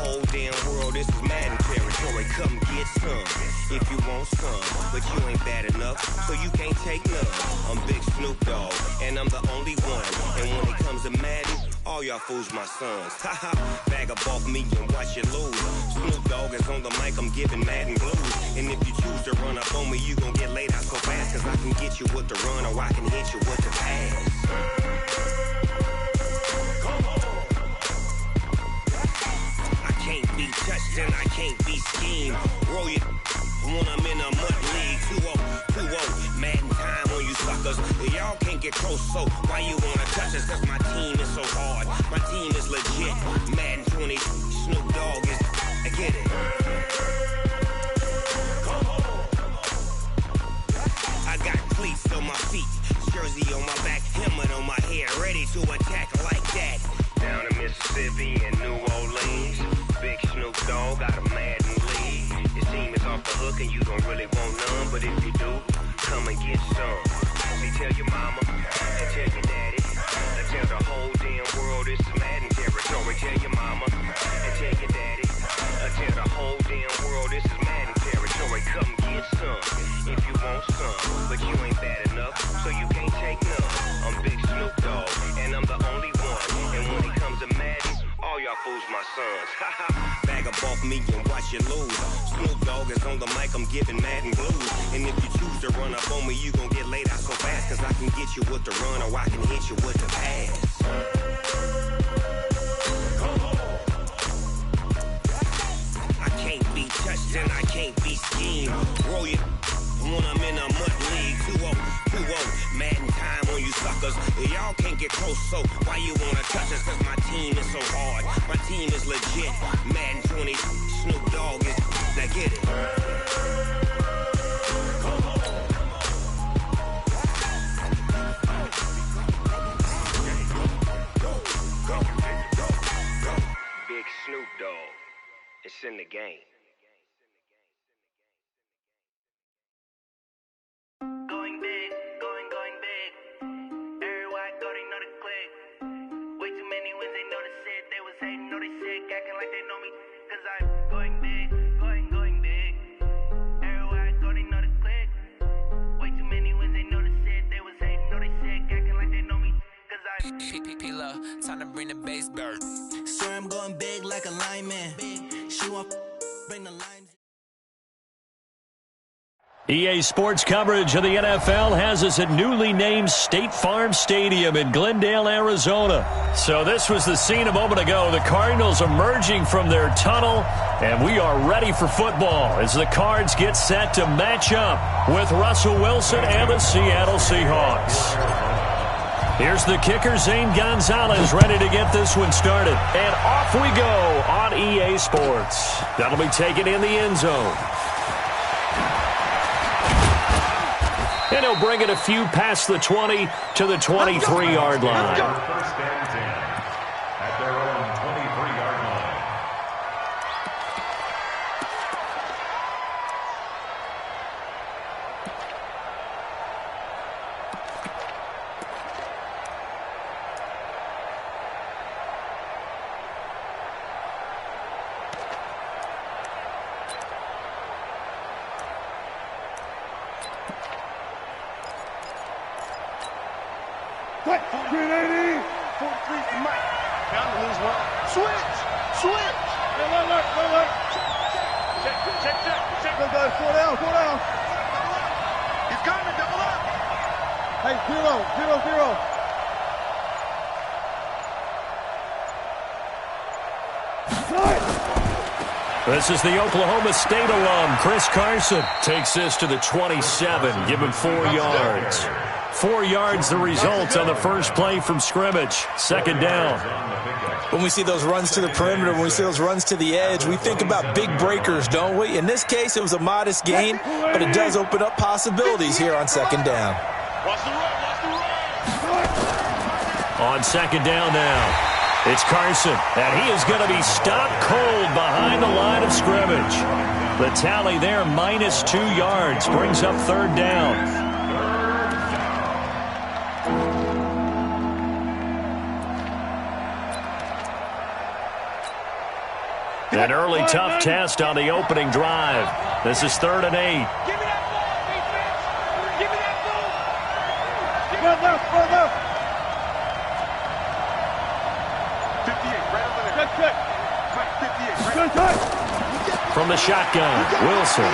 whole damn world, this is Madden territory. Come get some if you want some, but you ain't bad enough, so you can't take none. I'm Big Snoop Dogg, and I'm the only one. And when it comes to Madden, all y'all fools my sons. Haha, bag up off me and watch you lose. Snoop Dogg is on the mic, I'm giving Madden blues. And if you choose to run up on me, you gon' get laid out so fast, cause I can get you with the run or I can hit you with the pass. I can't be touched and I can't be schemed. Roll you when I'm in a mud league. 2-0, Madden time on you suckers. Y'all can't get close, so why you wanna touch us? Cause my team is so hard, my team is legit. Madden 20, Snoop Dogg is, I get it. I got cleats on my feet, jersey on my back, helmet on my head, ready to attack like that. Down in Mississippi and New Orleans, Big Snoop Dogg got a Madden league. Your team is off the hook and you don't really want none, but if you do, come and get some. See, tell your mama and tell your daddy, and tell the whole damn world it's Madden territory. Tell your mama and tell your daddy, and tell the whole damn world this is Madden territory. Come get some if you want some, but you ain't bad enough, so you can't take none. I'm Big Snoop Dogg, and I'm the only one. And when it comes to Madden, all y'all fools my sons. Bag up off me and watch you lose. Snoop Dogg is on the mic, I'm giving Madden blues. And if you choose to run up on me, you gon' get laid out so fast, cause I can get you with the run or I can hit you with the pass. I can't be touched and I can't be schemed. Roll you when I'm in a mud league. 2-0, Madden time on you suckers. Y'all can't get close, so why you wanna touch us? Cause my team is so hard, my team is legit. Madden 20, Snoop Dogg is, now get it. Big Snoop Dogg, it's in the game. Going big, going big. Everywhere I go, they know the click. Way too many wins, they know the shit. They was hating, know they sick, acting like they know me. Cause I'm going big, going big. Everywhere I go, they know the click. Way too many wins, they know the shit. They was hating, know they sick, acting like they know me. Cause I'm P-P-P-Love, time to bring the bass bird. Sir, I'm going big like a lineman. She want bring the lines. EA Sports coverage of the NFL has us at newly named State Farm Stadium in Glendale, Arizona. So this was the scene a moment ago. The Cardinals emerging from their tunnel, and we are ready for football as the Cards get set to match up with Russell Wilson and the Seattle Seahawks. Here's the kicker, Zane Gonzalez, ready to get this one started. And off we go on EA Sports. That'll be taken in the end zone. And he'll bring it a few past the 20 to the 23-yard line. First and 10 at their own 23-yard line. This is the Oklahoma State alum, Chris Carson. Takes this to the 27, give him 4 yards. 4 yards the result on the first play from scrimmage. Second down. When we see those runs to the perimeter, when we see those runs to the edge, we think about big breakers, don't we? In this case, it was a modest gain, but it does open up possibilities here on second down. On second down now. It's Carson, and he is going to be stopped cold behind the line of scrimmage. The tally there, minus 2 yards, brings up third down. An early tough test on the opening drive. This is 3rd and 8. Give me that ball, defense! Give me that ball! Run left, run left! 58, right over there. Check. Right, 58, right. From the shotgun, Wilson.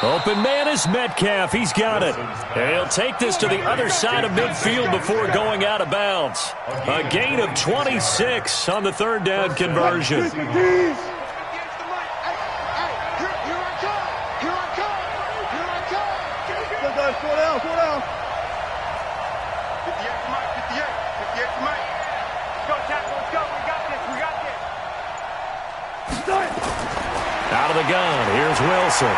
Open man is Metcalf. He's got it. And he'll take this to the other side of midfield before going out of bounds. A gain of 26 on the 3rd down conversion. Here I come. Slow down. 58 to Mike. 58 to Mike. Let's go, tackle. Let's go. We got this. Out of the gun. Here's Wilson.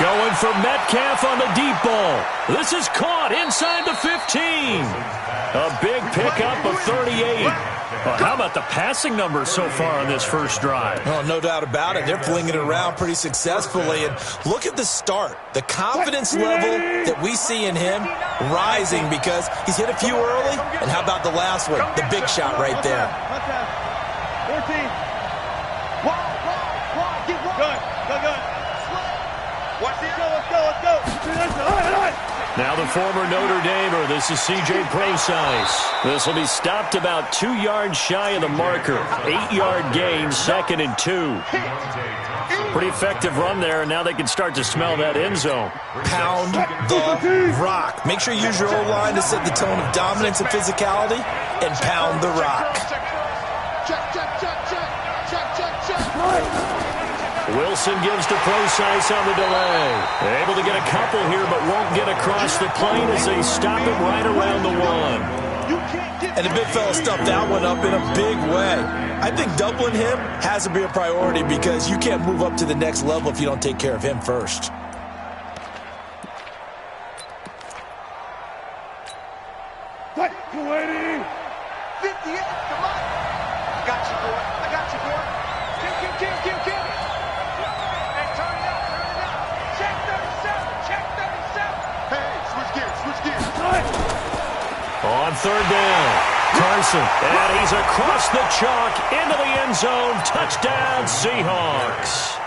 Going for Metcalf on the deep ball. This is caught inside the 15. A big pickup of 38. Well, how about the passing numbers so far on this first drive? Oh, no doubt about it. They're flinging it around pretty successfully. And look at the start. The confidence level that we see in him rising because he's hit a few early. And how about the last one? The big shot right there. 14. Good. Watch it. Let's go. Now the former Notre Damer, this is C.J. Procise. This will be stopped about 2 yards shy of the marker. 8-yard gain, 2nd and 2. Pretty effective run there, and now they can start to smell that end zone. Pound the rock. Make sure you use your O-line to set the tone of dominance and physicality, and pound the rock. Check. Wilson gives to Procise on the delay. Able to get a couple here, but won't get across the plane as they stop him right around the 1. And the big fella stuffed that one up in a big way. I think doubling him has to be a priority because you can't move up to the next level if you don't take care of him first. What? 280. 58. Come on. I got you, boy. Kill. Hey, turn it out. Check 37. Hey, switch gears. On 3rd down, Carson. And he's across the chalk into the end zone. Touchdown, Seahawks.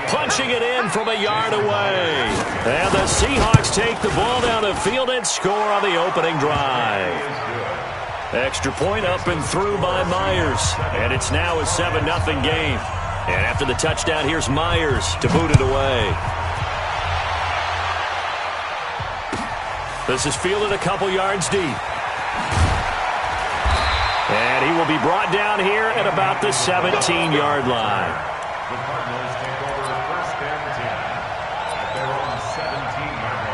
Punching it in from a yard away. And the Seahawks take the ball down the field and score on the opening drive. Extra point up and through by Myers. And it's now a 7-0 game. And after the touchdown, here's Myers to boot it away. This is fielded a couple yards deep. And he will be brought down here at about the 17-yard line. The Cardinals take over 1st and 10 at their own 17-yard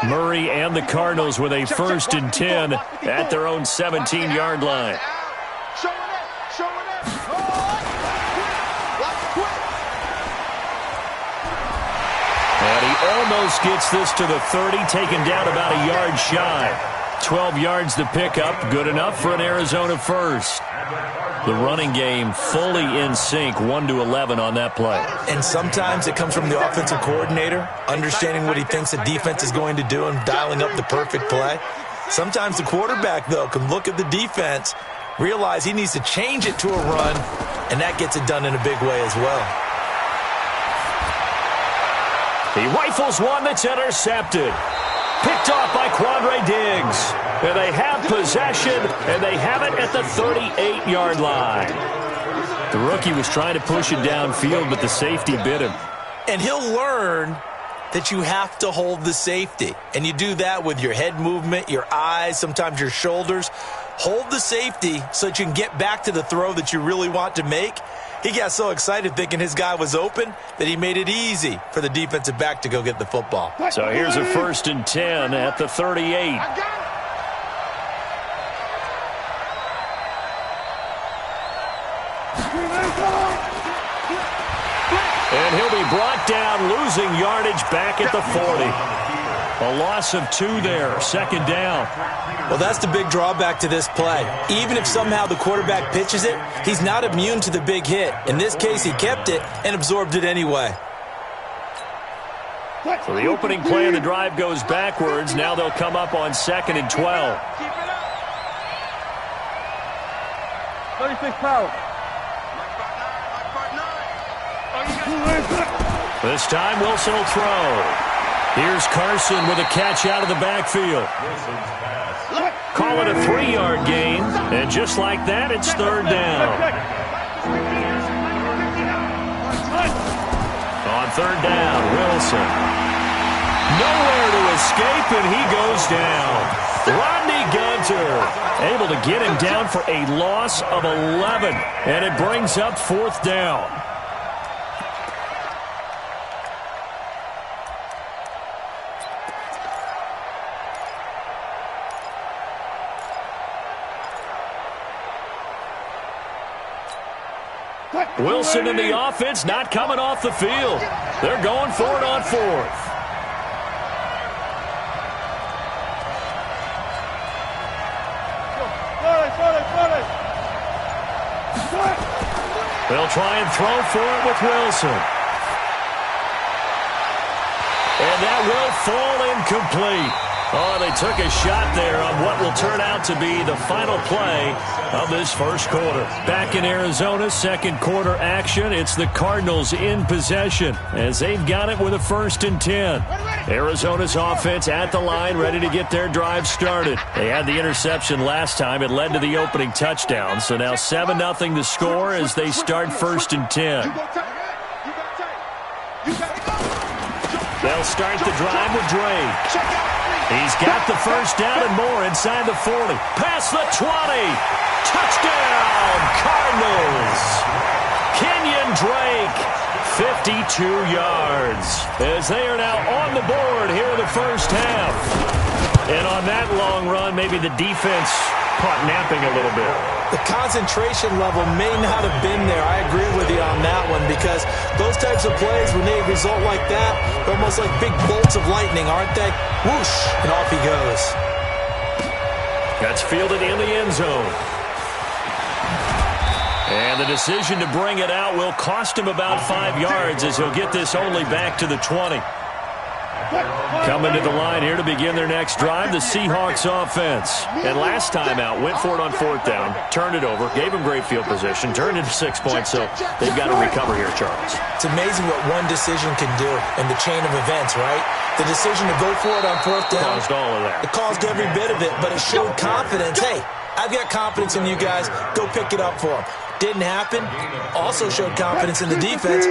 line. Murray and the Cardinals with a 1st and 10 at their own 17-yard line. And he almost gets this to the 30, taken down about a yard shy. 12 yards to pick up, good enough for an Arizona first. The running game fully in sync, 1-11 on that play. And sometimes it comes from the offensive coordinator, understanding what he thinks the defense is going to do and dialing up the perfect play. Sometimes the quarterback, though, can look at the defense, realize he needs to change it to a run, and that gets it done in a big way as well. He rifles one that's intercepted. Picked off by Quandre Diggs. And they have possession, and they have it at the 38-yard line. The rookie was trying to push it downfield, but the safety bit him. And he'll learn that you have to hold the safety. And you do that with your head movement, your eyes, sometimes your shoulders. Hold the safety so that you can get back to the throw that you really want to make. He got so excited thinking his guy was open that he made it easy for the defensive back to go get the football. So here's a 1st and 10 at the 38. And he'll be brought down, losing yardage back at the 40. A loss of 2 there, 2nd down. Well, that's the big drawback to this play. Even if somehow the quarterback pitches it, he's not immune to the big hit. In this case, he kept it and absorbed it anyway. So the opening play of the drive goes backwards. Now they'll come up on 2nd and 12. 36 power. This time Wilson will throw. Here's Carson with a catch out of the backfield. Call it a 3-yard gain, and just like that, it's 3rd down. On 3rd down, Wilson. Nowhere to escape, and he goes down. Rodney Gunter able to get him down for a loss of 11, and it brings up 4th down. Wilson and the offense not coming off the field. They're going for it on 4th. They'll try and throw for it with Wilson. And that will fall incomplete. Oh, they took a shot there on what will turn out to be the final play of this first quarter. Back in Arizona, 2nd quarter action. It's the Cardinals in possession as they've got it with a 1st and 10. Arizona's offense at the line, ready to get their drive started. They had the interception last time. It led to the opening touchdown. So now 7-0 to score as they start 1st and 10. They'll start the drive with Drake. He's got the 1st down and more inside the 40. Past the 20. Touchdown, Cardinals. Kenyon Drake, 52 yards. As they are now on the board here in the first half. And on that long run, maybe the defense caught napping a little bit. The concentration level may not have been there. I agree with you on that one because those types of plays, when they result like that, they're almost like big bolts of lightning, aren't they? Whoosh, and off he goes. That's fielded in the end zone. And the decision to bring it out will cost him about 5 yards as he'll get this only back to the 20. Coming to the line here to begin their next drive, the Seahawks offense. And last time out, went for it on 4th down, turned it over, gave them great field position, turned it to 6 points, so they've got to recover here, Charles. It's amazing what one decision can do in the chain of events, right? The decision to go for it on 4th down. Caused all of that. It caused every bit of it, but it showed confidence. Hey, I've got confidence in you guys. Go pick it up for them. Didn't happen. Also showed confidence in the defense.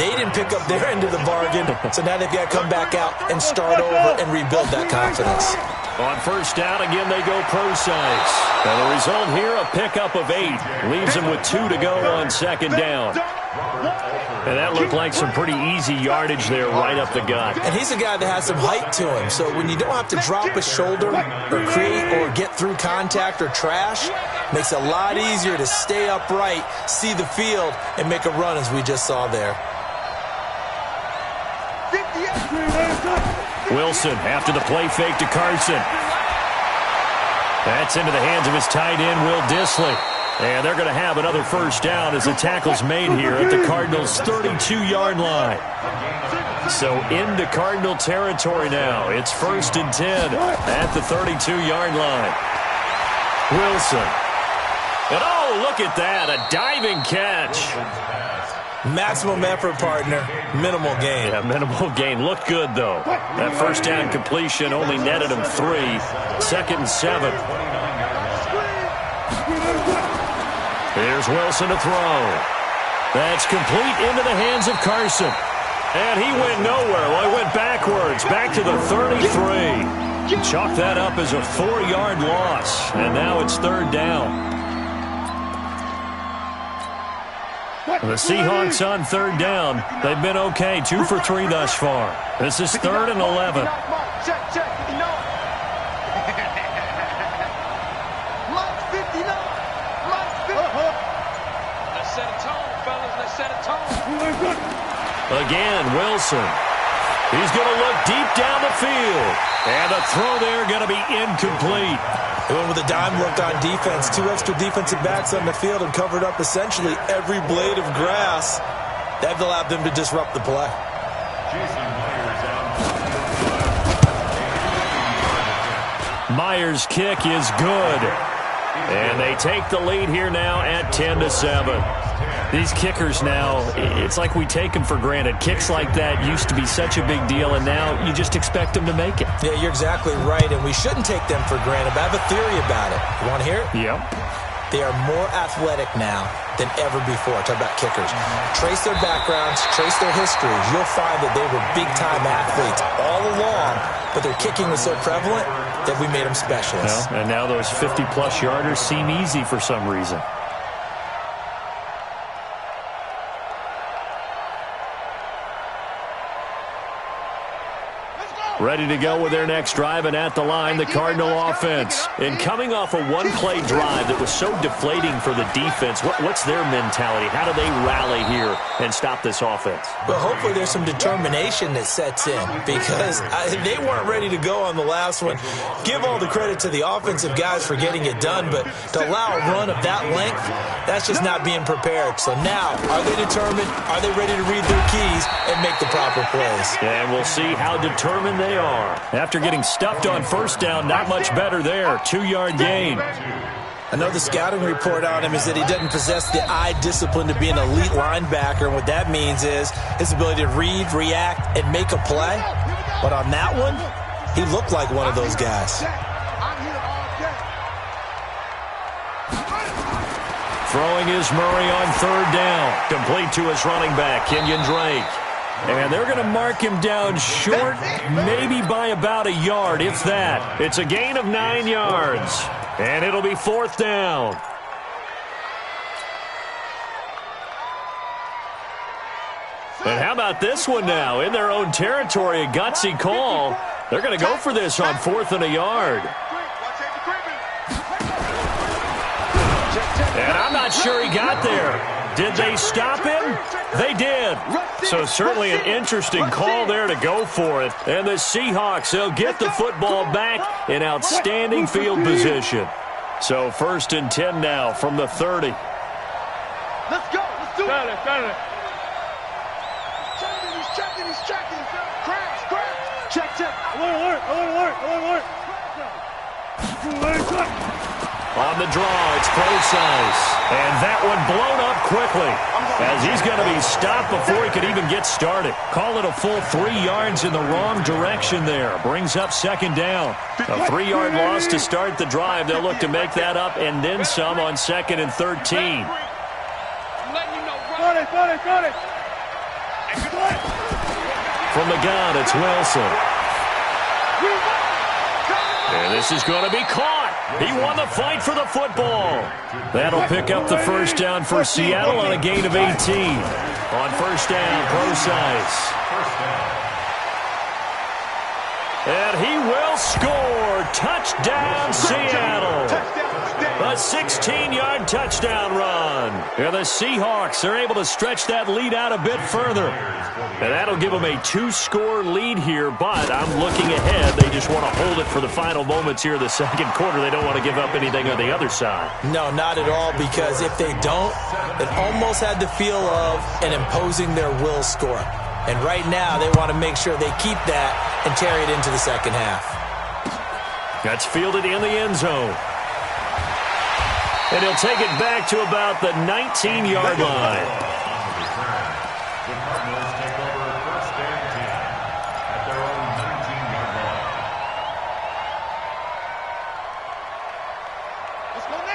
They didn't pick up their end of the bargain, so now they've got to come back out and start over and rebuild that confidence. On 1st down, again, they go pro-size. And the result here, a pickup of 8. Leaves them with 2 to go on 2nd down. And that looked like some pretty easy yardage there right up the gut. And he's a guy that has some height to him, so when you don't have to drop a shoulder or create or get through contact or trash, makes it a lot easier to stay upright, see the field, and make a run as we just saw there. Wilson after the play fake to Carson. That's into the hands of his tight end, Will Dissly. And they're going to have another 1st down as the tackle's made here at the Cardinals' 32-yard line. So into Cardinal territory now. It's 1st and 10 at the 32-yard line. Wilson. And oh, look at that, a diving catch. Maximum effort, partner. Minimal gain. Yeah, minimal gain. Looked good, though. That 1st down completion only netted him 3. 2nd and 7. Here's Wilson to throw. That's complete into the hands of Carson. And he went nowhere. Well, he went backwards, back to the 33. Chalk that up as a 4-yard loss. And now it's 3rd down. The Seahawks on 3rd down. They've been okay, 2 for 3 thus far. This is 3rd and 11. Again, Wilson. He's going to look deep down the field. And the throw there going to be incomplete. They went with a dime look on defense. 2 extra defensive backs on the field and covered up essentially every blade of grass. That allowed them to disrupt the play. Myers' kick is good. And they take the lead here now at 10-7. These kickers now, it's like we take them for granted. Kicks like that used to be such a big deal, and now you just expect them to make it. Yeah, you're exactly right, and we shouldn't take them for granted. But I have a theory about it. You want to hear it? Yep. They are more athletic now than ever before. Talk about kickers. Trace their backgrounds, trace their histories. You'll find that they were big-time athletes all along, but their kicking was so prevalent that we made them specialists. And now those 50-plus yarders seem easy for some reason. Ready to go with their next drive, and at the line, the Cardinal offense. And coming off a one-play drive that was so deflating for the defense, what's their mentality? How do they rally here and stop this offense? Well, hopefully there's some determination that sets in, because they weren't ready to go on the last one. Give all the credit to the offensive guys for getting it done, but to allow a run of that length, that's just not being prepared. So now, are they determined? Are they ready to read their keys and make the proper plays? And we'll see how determined they are. After getting stuffed on first down, not much better there. 2-yard gain. I know the scouting report on him is that he doesn't possess the eye discipline to be an elite linebacker. And what that means is his ability to read, react, and make a play. But on that one, he looked like one of those guys. Throwing is Murray on third down. Complete to his running back, Kenyon Drake. And they're going to mark him down short, maybe by about a yard, if that. It's a gain of 9 yards. And it'll be fourth down. And how about this one now? In their own territory, a gutsy call. They're going to go for this on 4th and a yard. And I'm not sure he got there. Did they stop him? They did. So certainly an interesting call there to go for it. And the Seahawks, they'll get the football back in outstanding field position. So 1st and 10 now from the 30. Let's go. Let's do it. He's checking. Crash. Check. Alert. On the draw, it's Procise. And that one blown up quickly as he's going to be stopped before he could even get started. Call it a full 3 yards in the wrong direction there. Brings up 2nd down. A 3-yard loss to start the drive. They'll look to make that up and then some on 2nd and 13. From the gun, it's Wilson. And this is going to be caught. He won the fight for the football. That'll pick up the first down for Seattle on a gain of 18. On first down, Procise. And he will score. Touchdown, Seattle. A 16-yard touchdown run. And the Seahawks are able to stretch that lead out a bit further. And that'll give them a 2-score lead here, but I'm looking ahead. They just want to hold it for the final moments here of the second quarter. They don't want to give up anything on the other side. No, not at all, because if they don't, it almost had the feel of an imposing their will score. And right now, they want to make sure they keep that and carry it into the second half. That's fielded in the end zone. And he'll take it back to about the 19-yard line.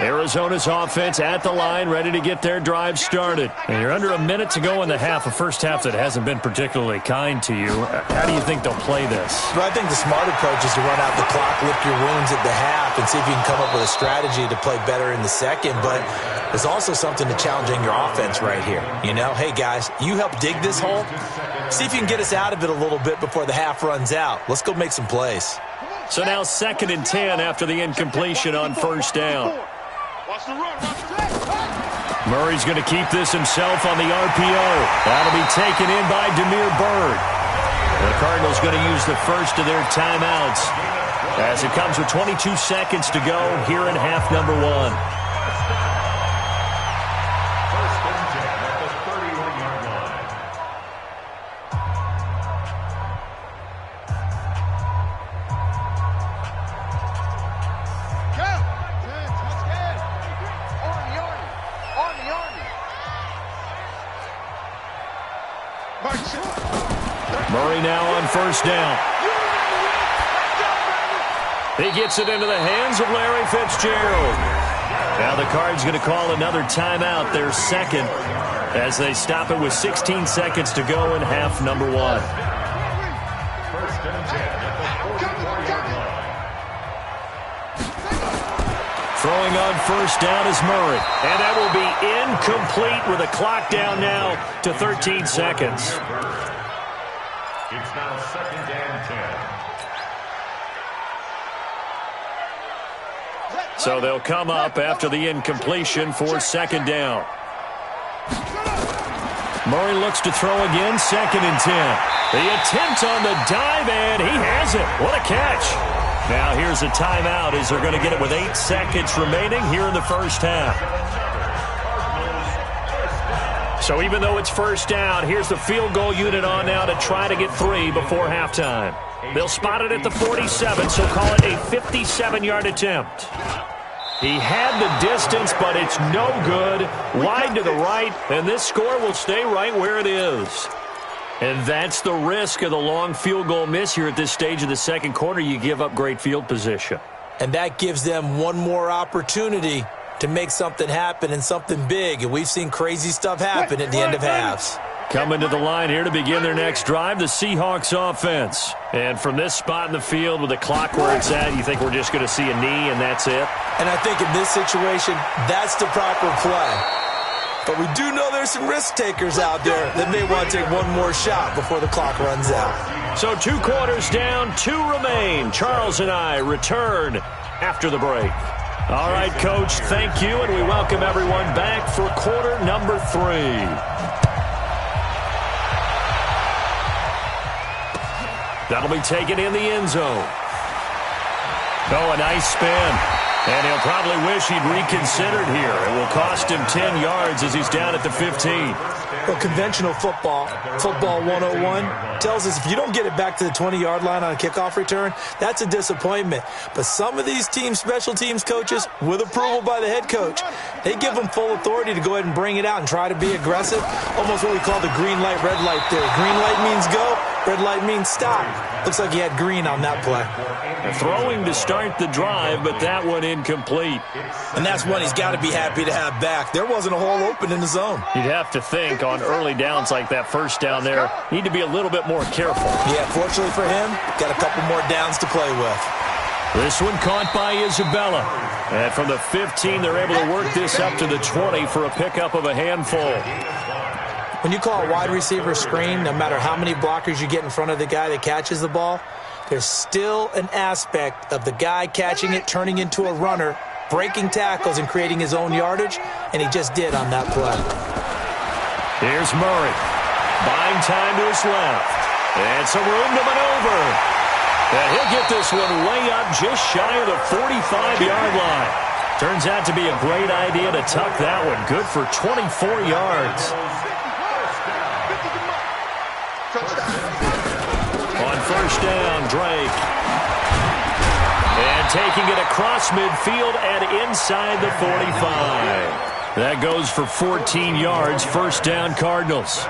Arizona's offense at the line, ready to get their drive started. And you're under a minute to go in the half, a first half that hasn't been particularly kind to you. How do you think they'll play this? Well, I think the smart approach is to run out the clock, lick your wounds at the half, and see if you can come up with a strategy to play better in the second. But there's also something to challenging your offense right here. You know, hey, guys, you help dig this hole. See if you can get us out of it a little bit before the half runs out. Let's go make some plays. So now 2nd and 10 after the incompletion on first down. Murray's going to keep this himself on the RPO. That'll be taken in by Demir Bird. The Cardinals going to use the first of their timeouts as it comes with 22 seconds to go here in half number 1. Murray now on first down. He gets it into the hands of Larry Fitzgerald. Now the Cards going to call another timeout, their second, as they stop it with 16 seconds to go in half number 1. First and 10 at the 44-yard line. Throwing on first down is Murray. And that will be incomplete with a clock down now to 13 seconds. It's now second and 10. So they'll come up after the incompletion for second down. Murray looks to throw again, second and 10. The attempt on the dive, and he has it. What a catch. Now here's a timeout as they're going to get it with 8 seconds remaining here in the first half. So even though it's first down, here's the field goal unit on now to try to get 3 before halftime. They'll spot it at the 47, so call it a 57-yard attempt. He had the distance, but it's no good. Wide to the right, and this score will stay right where it is. And that's the risk of the long field goal miss here at this stage of the second quarter. You give up great field position. And that gives them one more opportunity to make something happen and something big. And we've seen crazy stuff happen at the end of halves. Coming to the line here to begin their next drive, the Seahawks offense. And from this spot in the field with the clock where it's at, you think we're just going to see a knee and that's it? And I think in this situation, that's the proper play. But we do know there's some risk takers out there that may want to take one more shot before the clock runs out. So 2 quarters down, 2 remain. Charles and I return after the break. All right, Coach, thank you, and we welcome everyone back for quarter number 3. That'll be taken in the end zone. Oh, a nice spin. And he'll probably wish he'd reconsidered here. It will cost him 10 yards as he's down at the 15. Well, conventional football 101, tells us if you don't get it back to the 20-yard line on a kickoff return, that's a disappointment. But some of these special teams coaches, with approval by the head coach, they give them full authority to go ahead and bring it out and try to be aggressive. Almost what we call the green light, red light theory. Green light means go, red light means stop. Looks like he had green on that play. Throwing to start the drive, but that one incomplete. And that's one he's got to be happy to have back. There wasn't a hole open in the zone. You'd have to think on early downs like that first down there, need to be a little bit more careful. Yeah, fortunately for him, got a couple more downs to play with. This one caught by Isabella. And from the 15, they're able to work this up to the 20 for a pickup of a handful. When you call a wide receiver screen, no matter how many blockers you get in front of the guy that catches the ball, there's still an aspect of the guy catching it, turning into a runner, breaking tackles and creating his own yardage, and he just did on that play. Here's Murray. Buying time to his left. And some room to maneuver. And he'll get this one way up just shy of the 45-yard line. Turns out to be a great idea to tuck that one. Good for 24 yards. On first down, Drake. And taking it across midfield and inside the 45. That goes for 14 yards, first down Cardinals.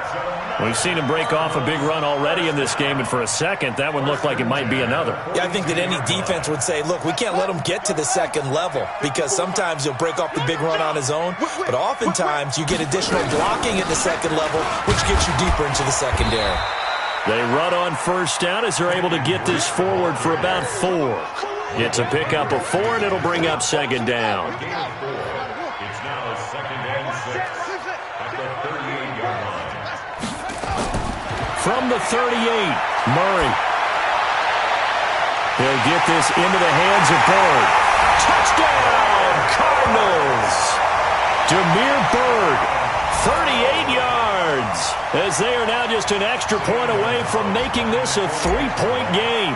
We've seen him break off a big run already in this game, and for a second, that one looked like it might be another. Yeah, I think that any defense would say, look, we can't let him get to the second level because sometimes he'll break off the big run on his own, but oftentimes you get additional blocking at the second level, which gets you deeper into the secondary. They run on first down as they're able to get this forward for about 4. It's a pickup of 4, and it'll bring up second down. It's now second and 6 at the 38-yard line. From the 38, Murray. He'll get this into the hands of Bird. Touchdown, Cardinals! Demir Bird, 38 yards, as they are now just an extra point away from making this a 3-point game.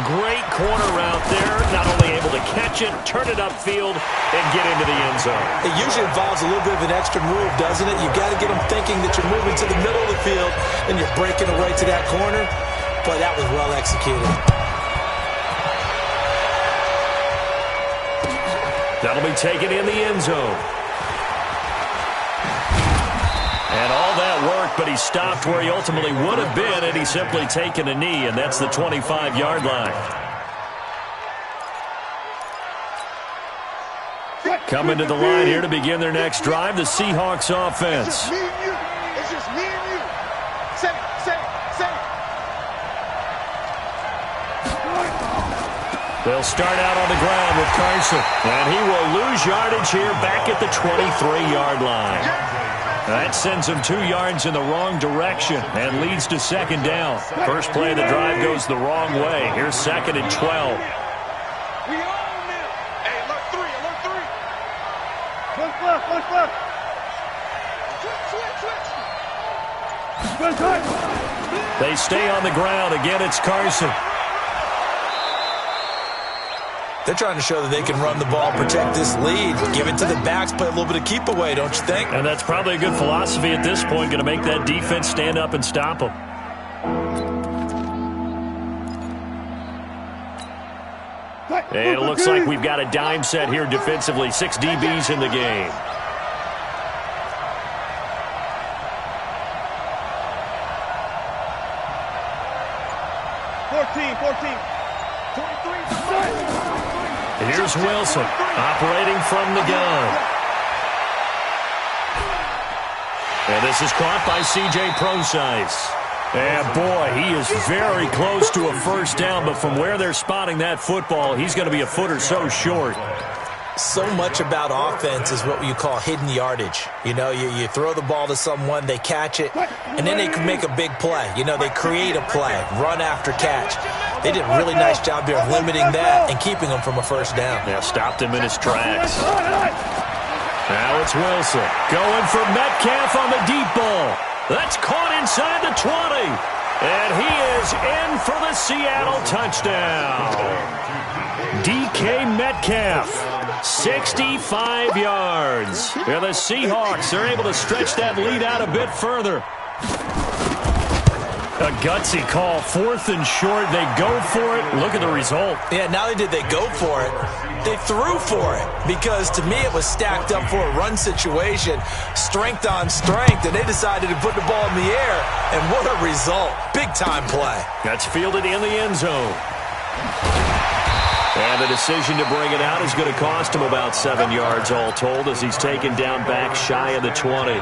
Great corner route there, not only able to catch it, turn it upfield, and get into the end zone. It usually involves a little bit of an extra move, doesn't it? You've got to get them thinking that you're moving to the middle of the field and you're breaking away to that corner. But that was well executed. That'll be taken in the end zone. And all that work but he stopped where he ultimately would have been had he simply taken a knee, and that's the 25-yard line. Coming to the line here to begin their next drive, the Seahawks offense. It's just me and you. It's just me and you. Say it. They'll start out on the ground with Carson, and he will lose yardage here back at the 23-yard line. That sends him 2 yards in the wrong direction and leads to second down. First play of the drive goes the wrong way. Here's second and 12. We own them. Hey, alert 3. Switch left. Switch. They stay on the ground. Again, it's Carson. They're trying to show that they can run the ball, protect this lead, give it to the backs, play a little bit of keep away, don't you think? And that's probably a good philosophy at this point, going to make that defense stand up and stop them. And it looks like we've got a dime set here defensively. 6 DBs in the game. Here's Wilson operating from the gun. And this is caught by C.J. Procise. And, boy, he is very close to a first down, but from where they're spotting that football, he's going to be a foot or so short. So much about offense is what you call hidden yardage. You know, you throw the ball to someone, they catch it, and then they can make a big play. You know, they create a play, run after catch. They did a really nice job there of limiting that and keeping him from a first down. Yeah, stopped him in his tracks. Now it's Wilson going for Metcalf on the deep ball. That's caught inside the 20. And he is in for the Seattle touchdown. DK Metcalf, 65 yards. Yeah, the Seahawks are able to stretch that lead out a bit further. A gutsy call, 4th and short. They go for it. Look at the result. Yeah, not only did they go for it, they threw for it. Because to me, it was stacked up for a run situation, strength on strength, and they decided to put the ball in the air. And what a result. Big-time play. That's fielded in the end zone. And the decision to bring it out is going to cost him about 7 yards all told as he's taken down back shy of the 20.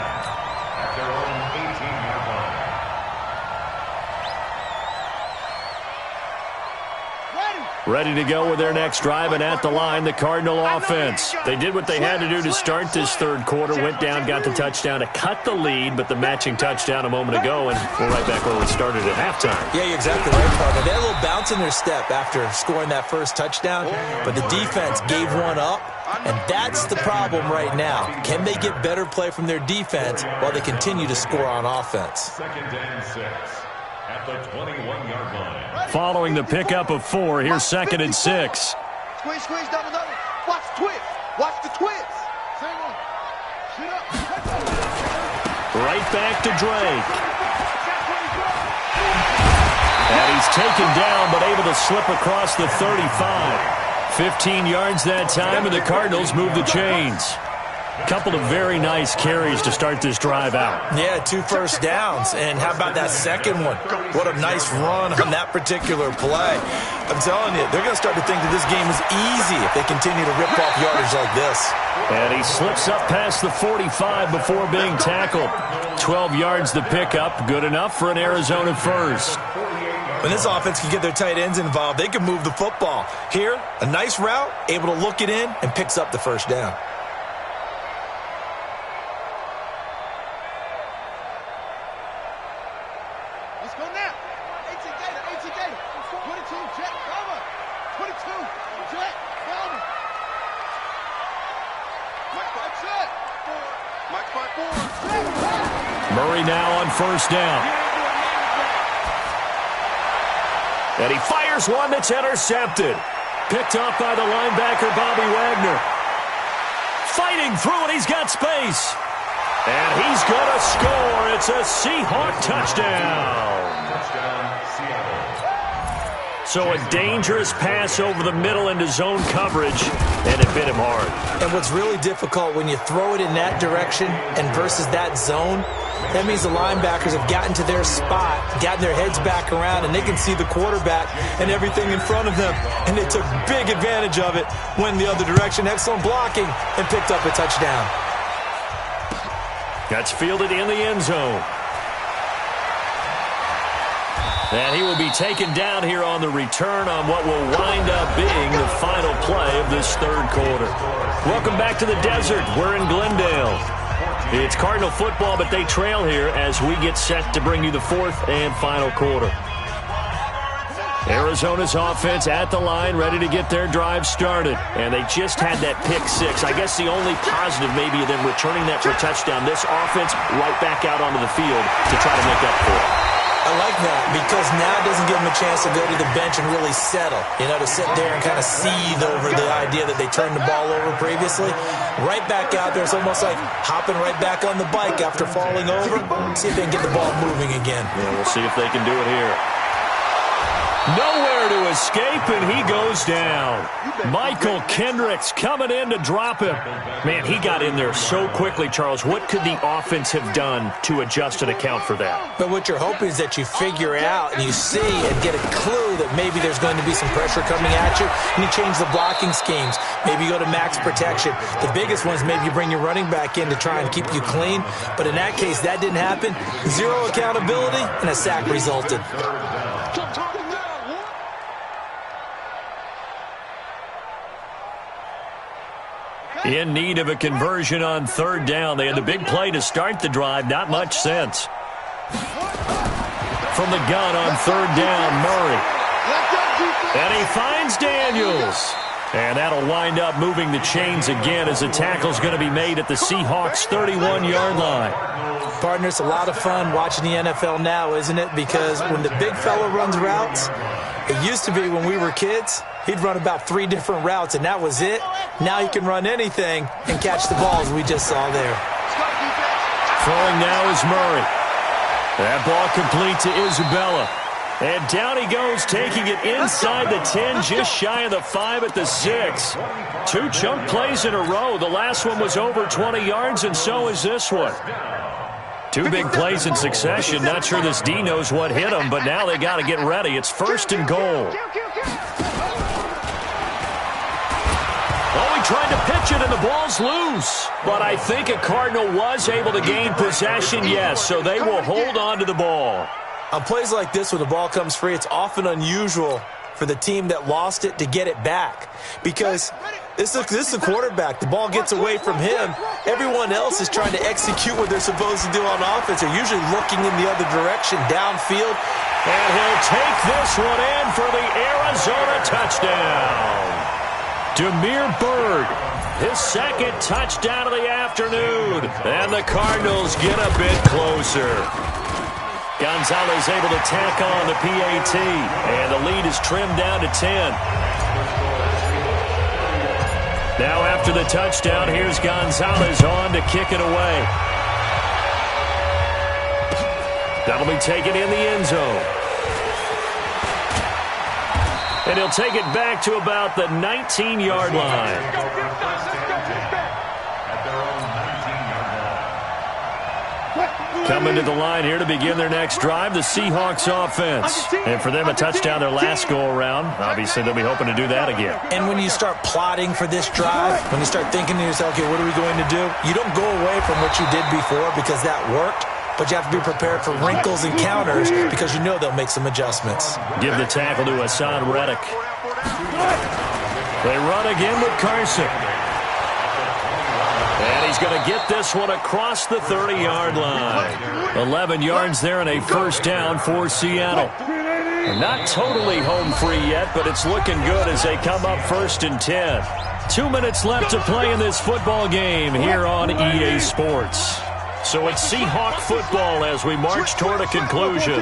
Ready to go with their next drive, and at the line, the Cardinal offense. They did what they had to do to start this third quarter, went down, got the touchdown to cut the lead, but the matching touchdown a moment ago, and we're right back where we started at halftime. Yeah, you're exactly right, partner. They had a little bounce in their step after scoring that first touchdown, but the defense gave one up, and that's the problem right now. Can they get better play from their defense while they continue to score on offense? Second and 6 at the 21-yard line. Following the pickup of 4, here's second and 6. Squeeze, double. Watch the twist. Watch the twist. Single. Shoot up. Right back to Drake. And he's taken down, but able to slip across the 35. 15 yards that time, and the Cardinals move the chains. Couple of very nice carries to start this drive out. Yeah, 2 first downs. And how about that second one? What a nice run on that particular play. I'm telling you, they're going to start to think that this game is easy if they continue to rip off yardage like this. And he slips up past the 45 before being tackled. 12 yards the pickup, good enough for an Arizona first. When this offense can get their tight ends involved, they can move the football. Here, a nice route, able to look it in, and picks up the first down. Let's go now. 18 Gator. 22, Jet, cover. 22, Jet, cover. Mike 5-4. Murray now on first down. And he fires one that's intercepted. Picked off by the linebacker, Bobby Wagner. Fighting through it, he's got space. And he's going to score. It's a Seahawk touchdown. So a dangerous pass over the middle into zone coverage, and it bit him hard. And what's really difficult when you throw it in that direction and versus that zone, That means the linebackers have gotten to their spot, gotten their heads back around, and they can see the quarterback and everything in front of them. And they took big advantage of it, went the other direction, excellent blocking, and picked up a touchdown. That's fielded in the end zone. And he will be taken down here on the return on what will wind up being the final play of this third quarter. Welcome back to the desert. We're in Glendale. It's Cardinal football, but they trail here as we get set to bring you the fourth and final quarter. Arizona's offense at the line, ready to get their drive started. And they just had that pick six. I guess the only positive maybe of them returning that for a touchdown. This offense right back out onto the field to try to make up for it. I like that because now it doesn't give them a chance to go to the bench and really settle, to sit there and kind of seethe over the idea that they turned the ball over previously. Right back out there, it's almost like hopping right back on the bike after falling over. See if they can get the ball moving again. Yeah, we'll see if they can do it here. Nowhere to escape, and he goes down. Michael Kendricks coming in to drop him. Man, he got in there so quickly, Charles. What could the offense have done to adjust and account for that? But what you're hoping is that you figure out and you see and get a clue that maybe there's going to be some pressure coming at you, and you change the blocking schemes. Maybe you go to max protection. The biggest one is maybe you bring your running back in to try and keep you clean. But in that case, that didn't happen. Zero accountability, and a sack resulted. In need of a conversion on third down. They had the big play to start the drive. Not much sense. From the gun on third down, Murray. And he finds Daniels. And that'll wind up moving the chains again as the tackle's going to be made at the Seahawks' 31-yard line. Partner, it's a lot of fun watching the NFL now, isn't it? Because when the big fella runs routes, it used to be when we were kids, he'd run about 3 different routes, and that was it. Now he can run anything and catch the balls we just saw there. Throwing now is Murray. That ball complete to Isabella. And down he goes, taking it inside the 10, just shy of the 5 at the 6. 2 chunk plays in a row. The last one was over 20 yards, and so is this one. 2 big plays in succession. Not sure this D knows what hit him, but now they got to get ready. It's first and goal. Oh, he tried to pitch it, and the ball's loose. But I think a Cardinal was able to gain possession, yes, so they will hold on to the ball. On plays like this, when the ball comes free, it's often unusual for the team that lost it to get it back. Because this is a quarterback. The ball gets away from him. Everyone else is trying to execute what they're supposed to do on offense. They're usually looking in the other direction, downfield. And he'll take this one in for the Arizona touchdown. Demir Bird, his second touchdown of the afternoon. And the Cardinals get a bit closer. Gonzalez able to tack on the PAT, and the lead is trimmed down to 10. Now after the touchdown, here's Gonzalez on to kick it away. That'll be taken in the end zone. And he'll take it back to about the 19-yard line. Coming to the line here to begin their next drive, the Seahawks offense. And for them, a touchdown their last go-around. Obviously, they'll be hoping to do that again. And when you start plotting for this drive, when you start thinking to yourself, okay, what are we going to do? You don't go away from what you did before because that worked, but you have to be prepared for wrinkles and counters because you know they'll make some adjustments. Give the tackle to Hassan Reddick. They run again with Carson. And he's going to get this one across the 30-yard line. 11 yards there and a first down for Seattle. Not totally home free yet, but it's looking good as they come up first and 10. 2 minutes left to play in this football game here on EA Sports. So it's Seahawk football as we march toward a conclusion.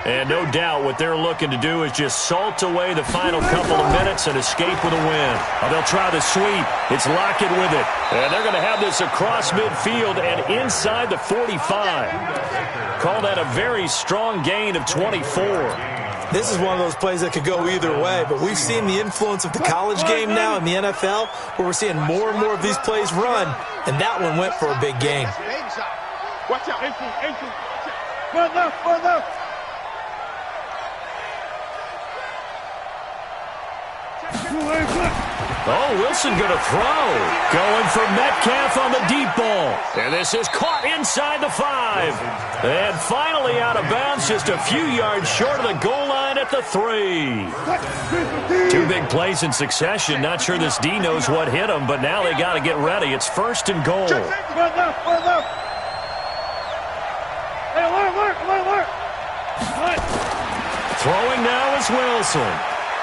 And no doubt what they're looking to do is just salt away the final couple of minutes and escape with a win. They'll try the sweep. It's Lockett with it. And they're going to have this across midfield and inside the 45. Call that a very strong gain of 24. This is one of those plays that could go either way, but we've seen the influence of the college game now in the NFL where we're seeing more and more of these plays run, and that one went for a big gain. Watch out. 18. Watch out. Run left. Oh, Wilson going to throw. Going for Metcalf on the deep ball. And this is caught inside the 5. And finally out of bounds, just a few yards short of the goal line at the 3. 2 big plays in succession. Not sure this D knows what hit him, but now they got to get ready. It's 1st and goal. Run left. Hey, alert. Throwing now is Wilson.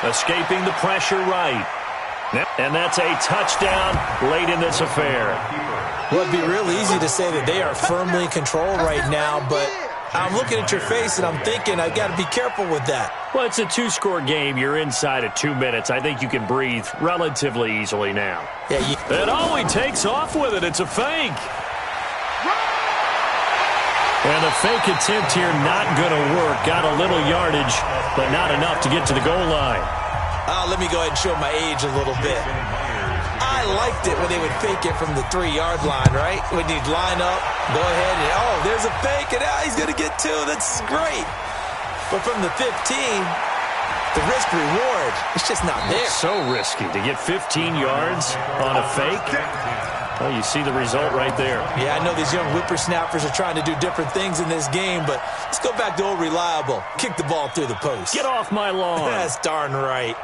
Escaping the pressure right. And that's a touchdown late in this affair. Well, it'd be real easy to say that they are firmly in control right now, but I'm looking at your face and I'm thinking I've got to be careful with that. Well, it's a 2-score game. You're inside at 2 minutes. I think you can breathe relatively easily now. And he takes off with it. It's a fake. And the fake attempt here not going to work. Got a little yardage, but not enough to get to the goal line. Let me go ahead and show my age a little bit. I liked it when they would fake it from the 3-yard line, right? When you'd line up, go ahead, and there's a fake, and he's going to get 2. That's great. But from the 15, the risk-reward, it's just not there. It's so risky to get 15 yards on a fake. Well, you see the result right there. Yeah, I know these young whippersnappers are trying to do different things in this game, but let's go back to old reliable. Kick the ball through the post. Get off my lawn. That's darn right.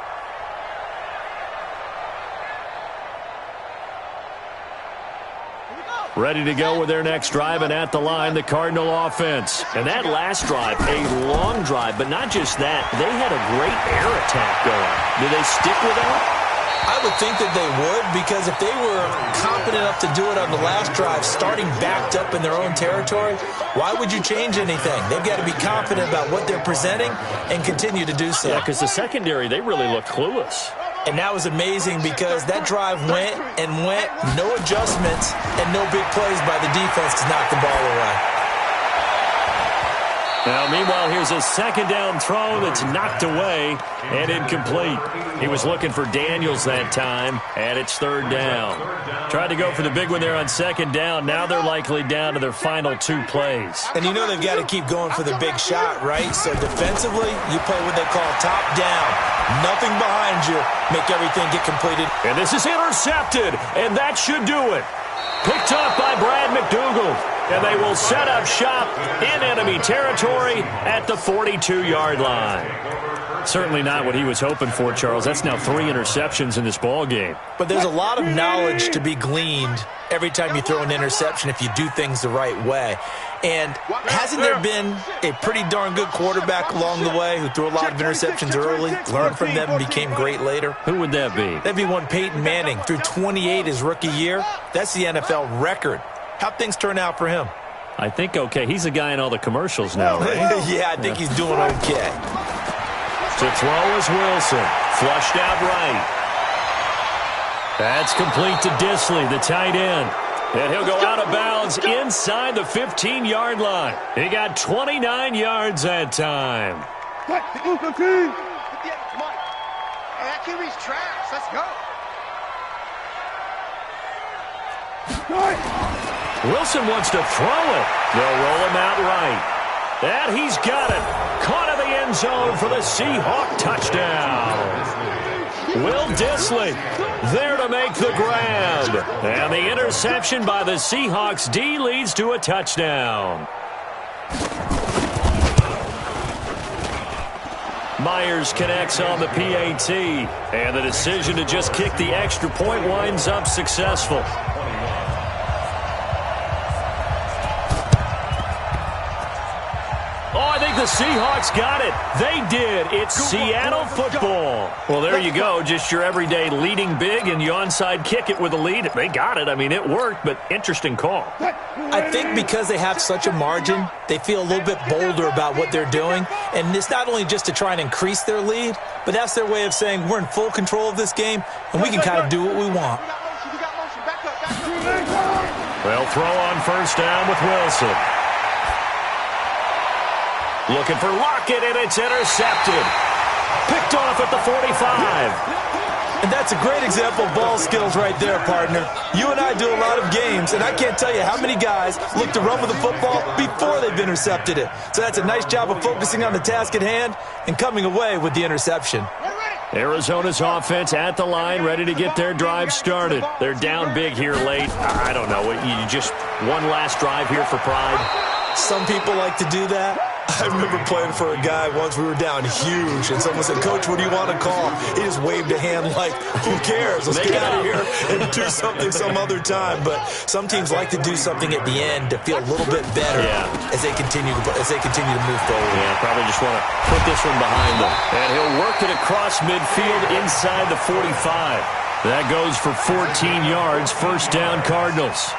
Ready to go with their next drive, and at the line, the Cardinal offense. And that last drive, a long drive, but not just that. They had a great air attack going. Do they stick with that? I would think that they would, because if they were confident enough to do it on the last drive, starting backed up in their own territory, why would you change anything? They've got to be confident about what they're presenting and continue to do so. Yeah, because the secondary, they really look clueless. And that was amazing because that drive went, no adjustments, and no big plays by the defense to knock the ball away. Now, meanwhile, here's a second down throw that's knocked away and incomplete. He was looking for Daniels that time, and it's 3rd down. Tried to go for the big one there on 2nd down. Now they're likely down to their final 2 plays. And you know they've got to keep going for the big shot, right? So defensively, you play what they call top down. Nothing behind you. Make everything get completed. And this is intercepted, and that should do it. Picked up by Brad McDougal. And they will set up shop in enemy territory at the 42-yard line. Certainly not what he was hoping for, Charles. That's now 3 interceptions in this ball game. But there's a lot of knowledge to be gleaned every time you throw an interception if you do things the right way. And hasn't there been a pretty darn good quarterback along the way who threw a lot of interceptions early, learned from them, and became great later? Who would that be? That'd be one Peyton Manning. Threw 28 his rookie year. That's the NFL record. How'd things turn out for him? I think okay. He's a guy in all the commercials now, right? Yeah, I think he's doing okay. To throw is Wilson. Flushed out right. That's complete to Disley, the tight end. And he'll go out of bounds inside the 15-yard line. He got 29 yards that time. Come on. That QB's trash. Let's go. Wilson wants to throw it. They'll roll him out right. And he's got it. Caught in the end zone for the Seahawk touchdown. Will Disley there to make the grab. And the interception by the Seahawks D leads to a touchdown. Myers connects on the PAT. And the decision to just kick the extra point winds up successful. I think the Seahawks got it. They did. It's Seattle football. Well, there you go. Just your everyday leading big, and you onside kick it with a lead. They got it. I mean, it worked, but interesting call. I think because they have such a margin, they feel a little bit bolder about what they're doing. And it's not only just to try and increase their lead, but that's their way of saying we're in full control of this game, and we can kind of do what we want. Well, throw on first down with Wilson. Looking for Lockett, and it's intercepted. Picked off at the 45. And that's a great example of ball skills right there, partner. You and I do a lot of games, and I can't tell you how many guys look to run with the football before they've intercepted it. So that's a nice job of focusing on the task at hand and coming away with the interception. Arizona's offense at the line, ready to get their drive started. They're down big here late. I don't know. You just one last drive here for pride? Some people like to do that. I remember playing for a guy once. We were down huge, and someone said, "Coach, what do you want to call?" He just waved a hand like, "Who cares? Let's get out of here and do something some other time." But some teams like to do something at the end to feel a little bit better as they continue to move forward. Yeah, probably just want to put this one behind them. And he'll work it across midfield inside the 45. That goes for 14 yards. First down, Cardinals.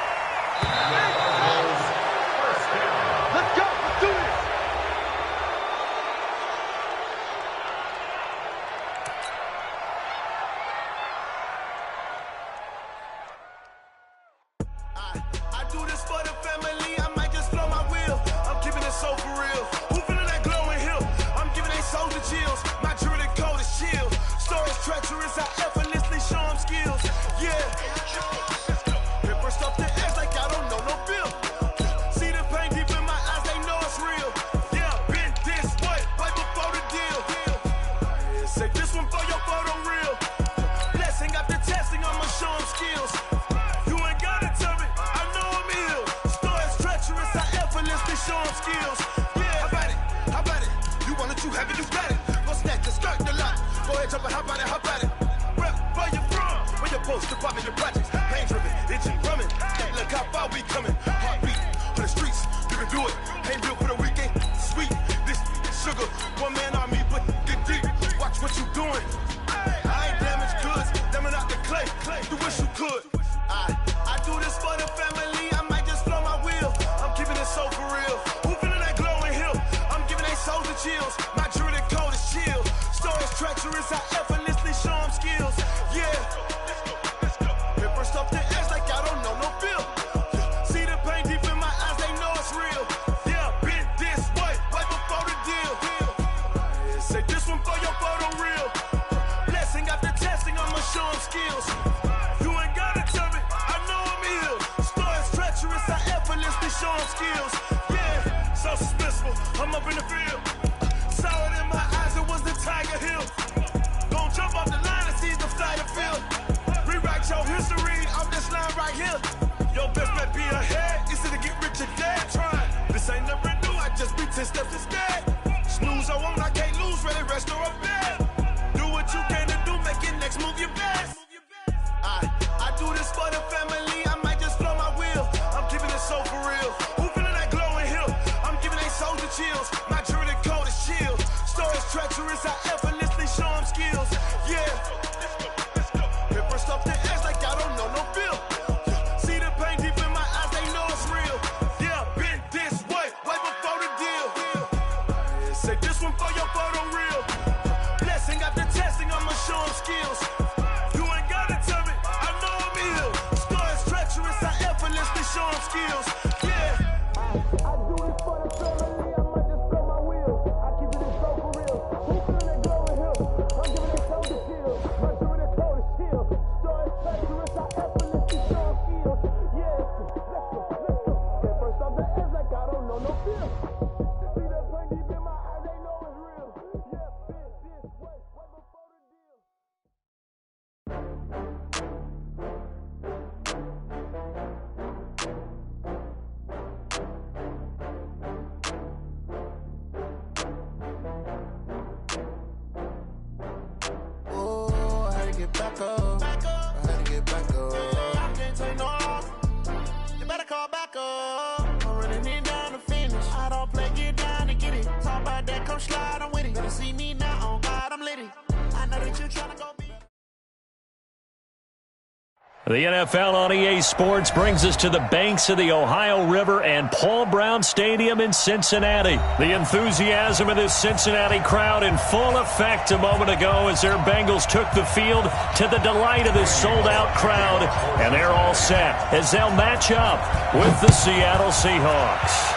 The NFL on EA Sports brings us to the banks of the Ohio River and Paul Brown Stadium in Cincinnati. The enthusiasm of this Cincinnati crowd in full effect a moment ago as their Bengals took the field to the delight of this sold-out crowd. And they're all set as they'll match up with the Seattle Seahawks.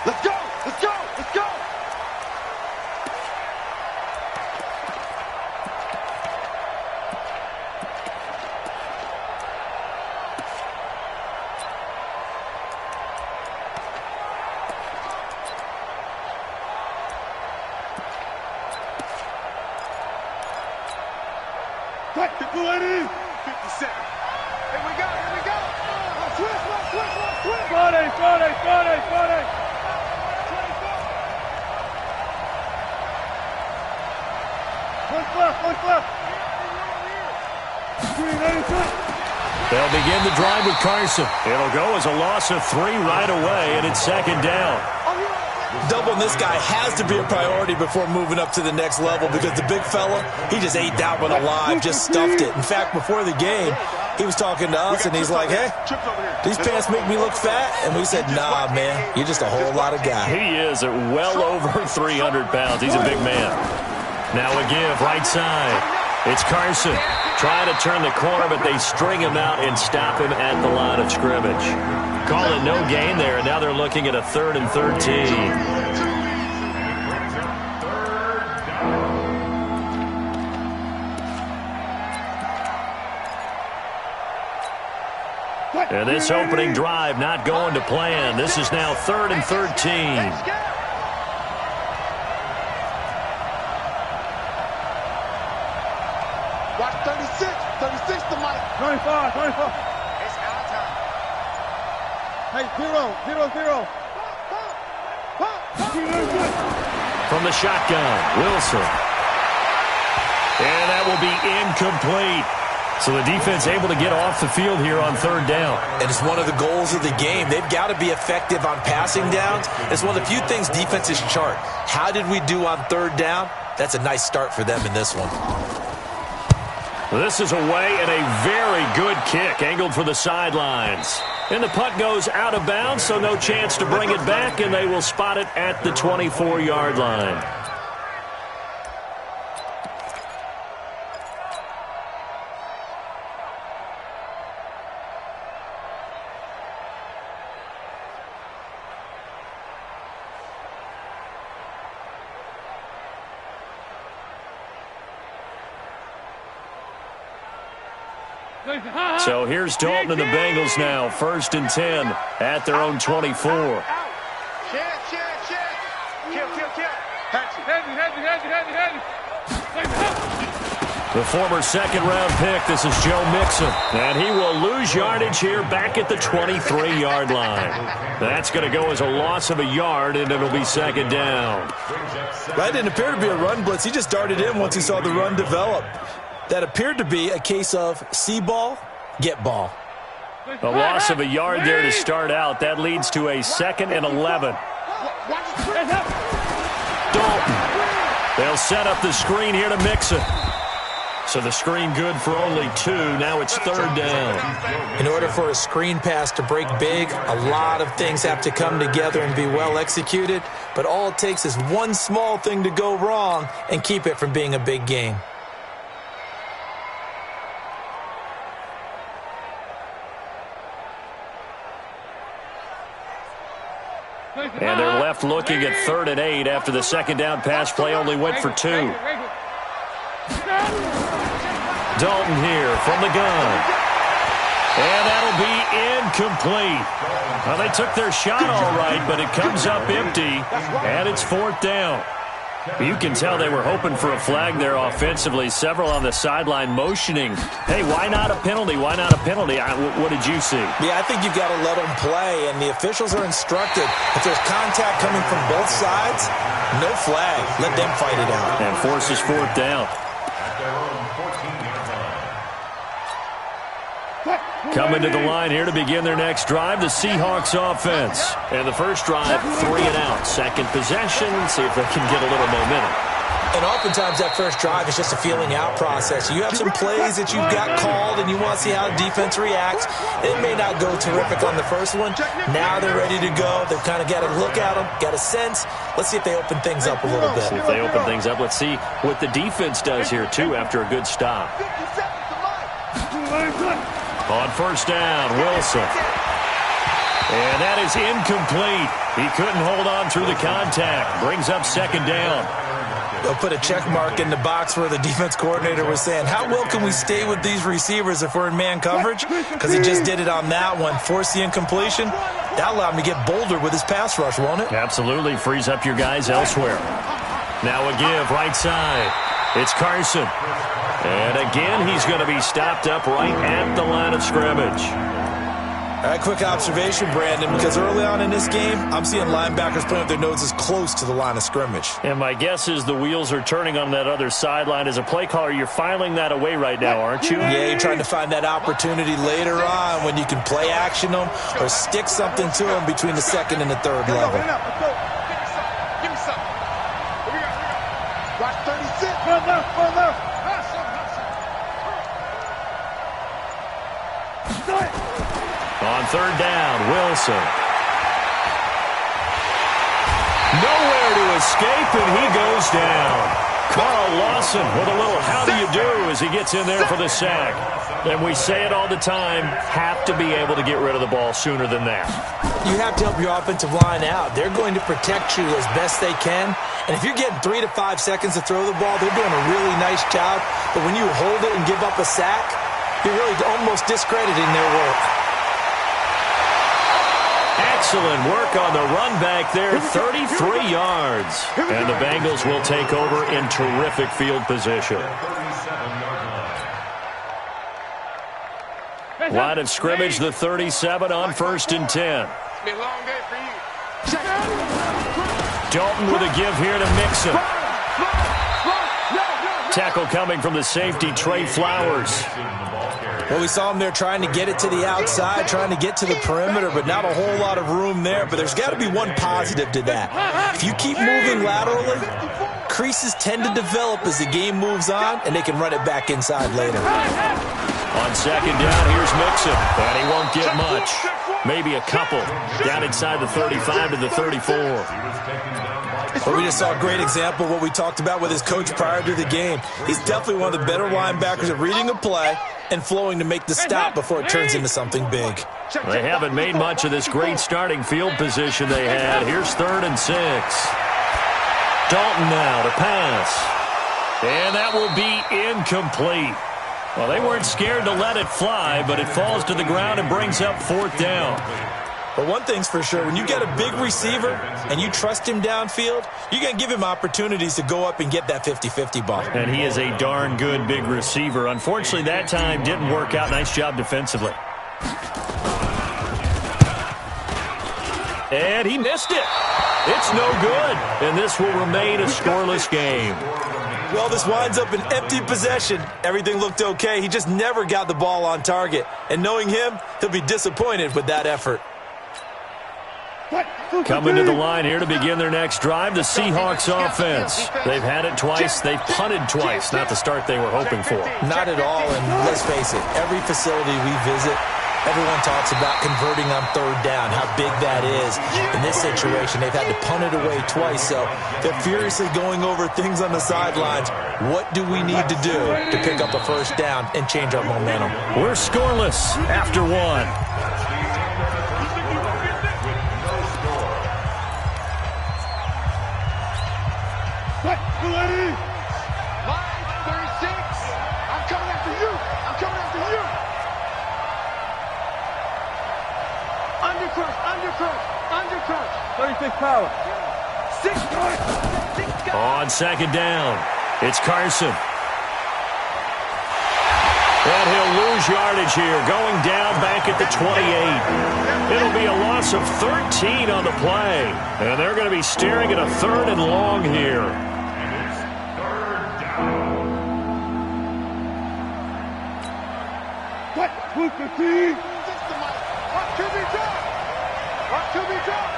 Let's go! Let's go! Let's go! 50 seconds. Here we go. Switch. 40. 24. They'll begin the drive with Carson. It'll go as a loss of 3 right away, and it's second down. Doubling this guy has to be a priority before moving up to the next level because the big fella, he just ate that one alive, just stuffed it. In fact, before the game, he was talking to us, and he's like, hey, these pants make me look fat? And we said, nah, man, you're just a whole lot of guy. He is at well over 300 pounds. He's a big man. Now a give, right side. It's Carson trying to turn the corner, but they string him out and stop him at the line of scrimmage. Call it no gain there, and now they're looking at a 3rd and 13. And this opening drive not going to plan. This is now 3rd and 13. Watch 36 to Mike. 25. It's our time. Hey, 0. From the shotgun, Wilson. And that will be incomplete. So the defense able to get off the field here on 3rd down. And it's one of the goals of the game. They've got to be effective on passing downs. It's one of the few things defenses chart. How did we do on 3rd down? That's a nice start for them in this one. This is away and a very good kick angled for the sidelines. And the punt goes out of bounds, so no chance to bring it back, and they will spot it at the 24-yard line. So here's Dalton and the Bengals now, 1st and 10 at their own 24. Kill. The former second-round pick, this is Joe Mixon. And he will lose yardage here back at the 23-yard line. That's going to go as a loss of a yard, and it'll be 2nd down. That didn't appear to be a run blitz. He just darted in once he saw the run develop. That appeared to be a case of see ball, get ball. A loss of a yard there to start out. That leads to a 2nd and 11. Dalton. They'll set up the screen here to Mixon. So the screen good for only 2. Now it's 3rd down. In order for a screen pass to break big, a lot of things have to come together and be well executed. But all it takes is one small thing to go wrong and keep it from being a big game. And they're left looking at 3rd and 8 after the 2nd down pass play only went for 2. Dalton here from the gun. And that'll be incomplete. Well, they took their shot all right, but it comes up empty, and it's 4th down. You can tell they were hoping for a flag there offensively. Several on the sideline motioning, hey, why not a penalty? Why not a penalty? What did you see? Yeah, I think you've got to let them play, and the officials are instructed. If there's contact coming from both sides, no flag. Let them fight it out. And forces 4th down. Coming to the line here to begin their next drive, the Seahawks offense. And the first drive, 3 and out. Second possession, see if they can get a little momentum. And oftentimes that first drive is just a feeling out process. You have some plays that you've got called and you want to see how the defense reacts. It may not go terrific on the first one. Now they're ready to go. They've kind of got a look at them, got a sense. Let's see if they open things up a little bit. See if they open things up. Let's see what the defense does here, too, after a good stop. On first down, Wilson. And that is incomplete. He couldn't hold on through the contact. Brings up 2nd down. They'll put a check mark in the box where the defense coordinator was saying, how well can we stay with these receivers if we're in man coverage? Because he just did it on that one. Forced the incompletion. That allowed him to get bolder with his pass rush, won't it? Absolutely. Frees up your guys elsewhere. Now a give, right side. It's Carson. And again, he's going to be stopped up right at the line of scrimmage. All right, quick observation, Brandon, because early on in this game, I'm seeing linebackers putting up their noses close to the line of scrimmage. And my guess is the wheels are turning on that other sideline. As a play caller, you're filing that away right now, aren't you? Yeah, you're trying to find that opportunity later on when you can play action them or stick something to them between the second and the third level. Give me something. Here we go. Watch 36. Run left. On third down, Wilson. Nowhere to escape, and he goes down. Carl Lawson with a little how do you do as he gets in there for the sack. And we say it all the time, have to be able to get rid of the ball sooner than that. You have to help your offensive line out. They're going to protect you as best they can. And if you're getting 3 to 5 seconds to throw the ball, they're doing a really nice job. But when you hold it and give up a sack, you're really almost discrediting their work. Excellent work on the run back there, 33 yards. And the Bengals will take over in terrific field position. Line of scrimmage, the 37 on 1st and 10. It's been a long day for you. Dalton with a give here to Mixon. Tackle coming from the safety, Trey Flowers. Well, we saw him there trying to get it to the outside, trying to get to the perimeter, but not a whole lot of room there. But there's got to be one positive to that. If you keep moving laterally, creases tend to develop as the game moves on, and they can run it back inside later. On second down, here's Mixon, and he won't get much. Maybe a couple. Down inside the 35 to the 34. But we just saw a great example of what we talked about with his coach prior to the game. He's definitely one of the better linebackers at reading a play and flowing to make the stop before it turns into something big. They haven't made much of this great starting field position they had. Here's 3rd and 6. Dalton now to pass. And that will be incomplete. Well, they weren't scared to let it fly, but it falls to the ground and brings up 4th down. But one thing's for sure, when you get a big receiver and you trust him downfield, you're going to give him opportunities to go up and get that 50-50 ball. And he is a darn good big receiver. Unfortunately, that time didn't work out. Nice job defensively. And he missed it. It's no good. And this will remain a scoreless game. Well, this winds up an empty possession. Everything looked okay. He just never got the ball on target. And knowing him, he'll be disappointed with that effort. Coming to the line here to begin their next drive, the Seahawks offense. They've had it twice. They've punted twice. Not the start they were hoping for. Not at all, and let's face it, every facility we visit, everyone talks about converting on 3rd down, how big that is. In this situation, they've had to punt it away twice, so they're furiously going over things on the sidelines. What do we need to do to pick up a 1st down and change our momentum? We're scoreless after 1. Line 36. I'm coming after you. Undercrush. 36 power. 6 On second down, it's Carson. And he'll lose yardage here, going down back at the 28. It'll be a loss of 13 on the play. And they're going to be staring at a 3rd and long here. What? Who's the team? What to be done? What to be done?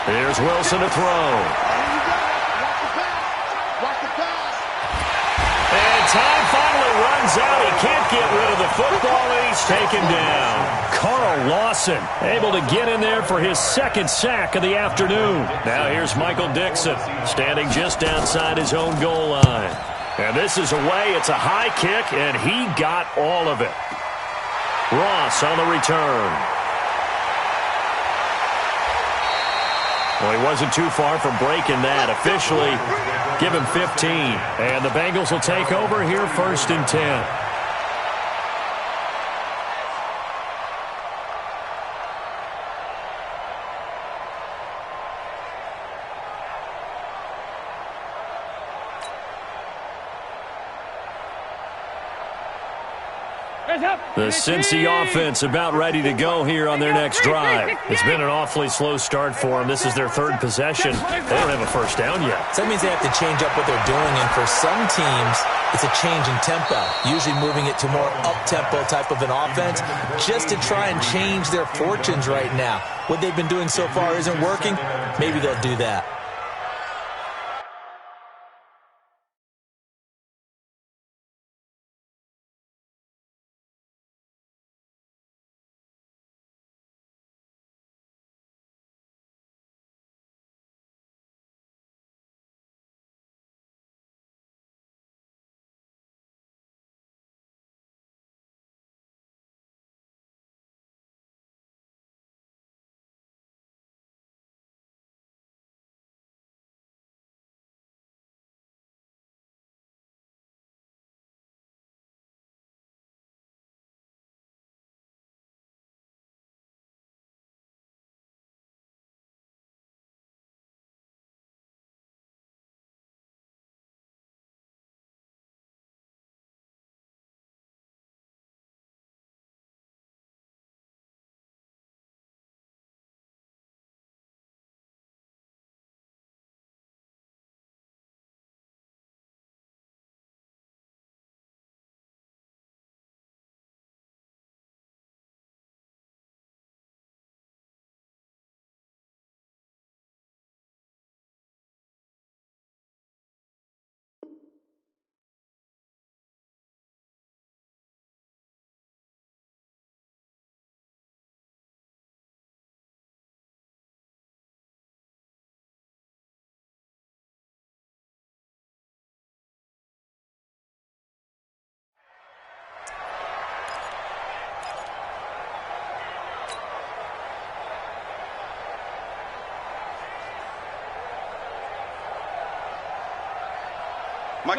Here's Wilson to throw. And time finally runs out. He can't get rid of the football, and he's taken down. Carl Lawson able to get in there for his 2nd sack of the afternoon. Now here's Michael Dixon standing just outside his own goal line. And this is away. It's a high kick, and he got all of it. Ross on the return. Well, he wasn't too far from breaking that. Officially, give him 15. And the Bengals will take over here 1st and 10. The Cincy offense about ready to go here on their next drive. It's been an awfully slow start for them. This is their third possession. They don't have a first down yet. So that means they have to change up what they're doing, and for some teams, it's a change in tempo, usually moving it to more up-tempo type of an offense just to try and change their fortunes right now. What they've been doing so far isn't working. Maybe they'll do that.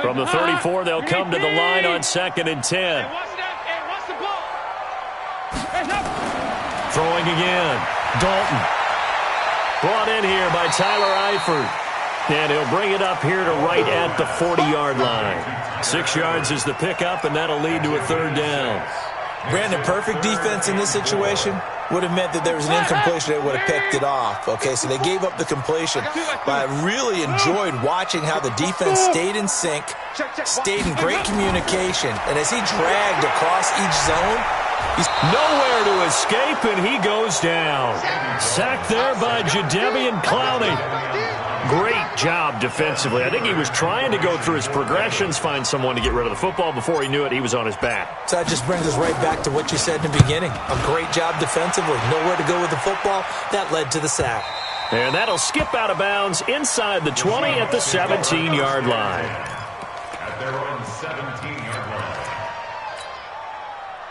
From the 34, they'll come to the line on 2nd and 10. Throwing again. Dalton. Brought in here by Tyler Eifert. And he'll bring it up here to right at the 40-yard line. 6 yards is the pickup, and that'll lead to a 3rd down. Brandon, perfect defense in this situation would have meant that there was an incompletion that would have picked it off. Okay, so they gave up the completion. But I really enjoyed watching how the defense stayed in sync, stayed in great communication. And as he dragged across each zone, he's nowhere to escape, and he goes down. Sacked there by Jadeveon Clowney. Great job defensively. I think he was trying to go through his progressions, find someone to get rid of the football. Before he knew it, he was on his back. So that just brings us right back to what you said in the beginning. A great job defensively. Nowhere to go with the football. That led to the sack. And that'll skip out of bounds inside the 20 at the 17-yard line. At their own 17-yard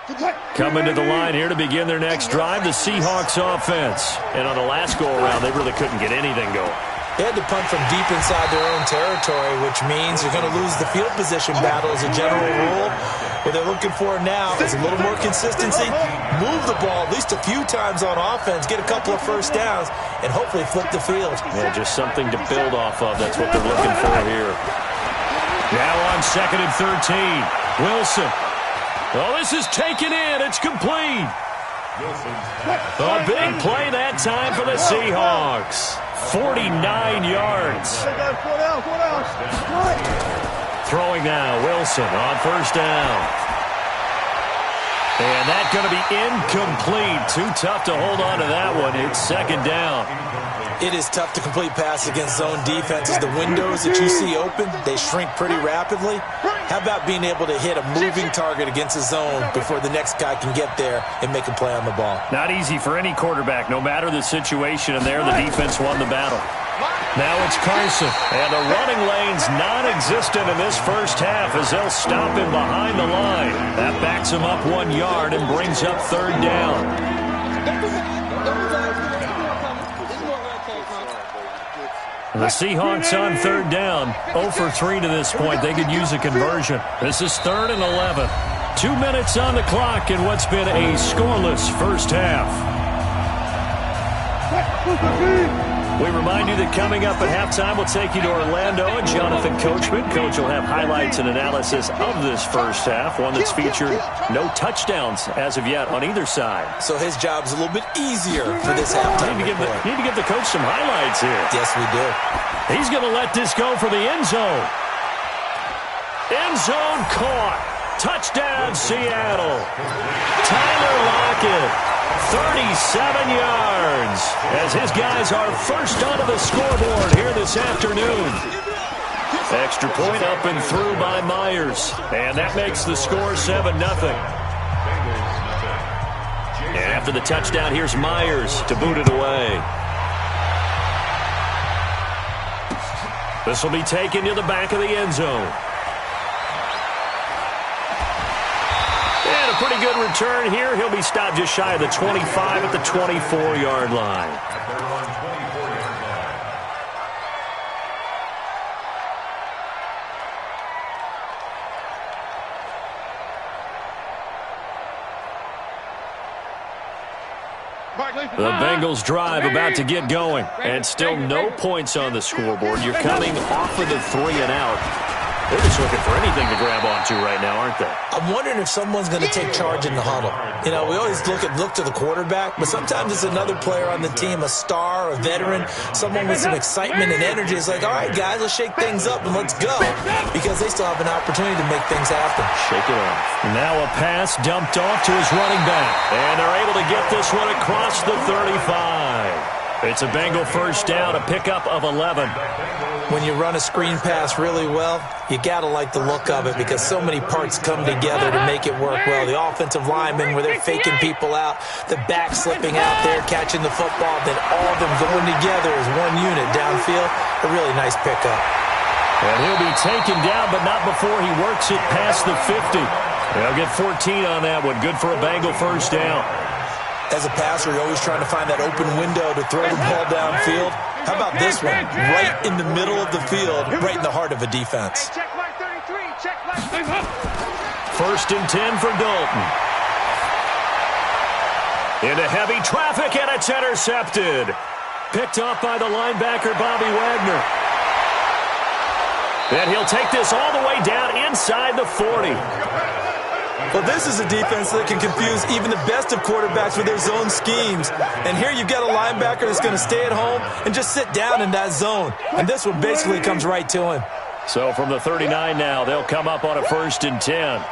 line. Coming to the line here to begin their next drive, the Seahawks offense. And on the last go-around, they really couldn't get anything going. They had to punt from deep inside their own territory, which means you're going to lose the field position battle as a general rule. What they're looking for now is a little more consistency, move the ball at least a few times on offense, get a couple of first downs, and hopefully flip the field. Yeah, just something to build off of. That's what they're looking for here. Now on 2nd and 13, Wilson. Oh, this is taken in. It's complete. A big play that time for the Seahawks. 49 yards. Throwing now, Wilson on 1st down. And that's going to be incomplete. Too tough to hold on to that one. It's 2nd down. It is tough to complete passes against zone defenses. The windows that you see open, they shrink pretty rapidly. How about being able to hit a moving target against a zone before the next guy can get there and make a play on the ball? Not easy for any quarterback, no matter the situation, and there the defense won the battle. Now it's Carson, and the running lane's non-existent in this first half as they'll stop him behind the line. That backs him up 1 yard and brings up 3rd down. The Seahawks on 3rd down, 0 for 3 to this point. They could use a conversion. This is 3rd and 11. 2 minutes on the clock in what's been a scoreless first half. We remind you that coming up at halftime, we'll take you to Orlando and Jonathan Coachman. Coach will have highlights and analysis of this first half, one that's featured no touchdowns as of yet on either side. So his job's a little bit easier for this halftime report. Need to give the coach some highlights here. Yes, we do. He's going to let this go for the end zone. End zone caught. Touchdown, Seattle. Tyler Lockett. 37 yards as his guys are first onto the scoreboard here this afternoon. Extra point up and through by Myers. And that makes the score 7-0. And after the touchdown, here's Myers to boot it away. This will be taken to the back of the end zone. A pretty good return here. He'll be stopped just shy of the 25 at the 24-yard line. The Bengals drive about to get going, and still no points on the scoreboard. You're coming off of the 3-and-out. They're just looking for anything to grab onto right now, aren't they? I'm wondering if someone's going to take charge in the huddle. You know, we always look to the quarterback, but sometimes it's another player on the team, a star, a veteran, someone with some excitement and energy. It's like, all right, guys, let's shake things up and let's go, because they still have an opportunity to make things happen. Shake it off. Now a pass dumped off to his running back, and they're able to get this one across the 35. It's a Bengal first down, a pickup of 11. When you run a screen pass really well, you got to like the look of it because so many parts come together to make it work well. The offensive linemen where they're faking people out, the back slipping out there, catching the football, then all of them going together as one unit downfield. A really nice pickup. And he'll be taken down, but not before he works it past the 50. They'll get 14 on that one. Good for a Bengal first down. As a passer, you're always trying to find that open window to throw the ball downfield. How about this one? Right in the middle of the field, right in the heart of a defense. Check mark 33. Check mark 33. First and 10 for Dalton. Into heavy traffic, and it's intercepted. Picked off by the linebacker, Bobby Wagner. And he'll take this all the way down inside the 40. Well, this is a defense that can confuse even the best of quarterbacks with their zone schemes. And here you've got a linebacker that's going to stay at home and just sit down in that zone. And this one basically comes right to him. So from the 39 now, they'll come up on a first and 10.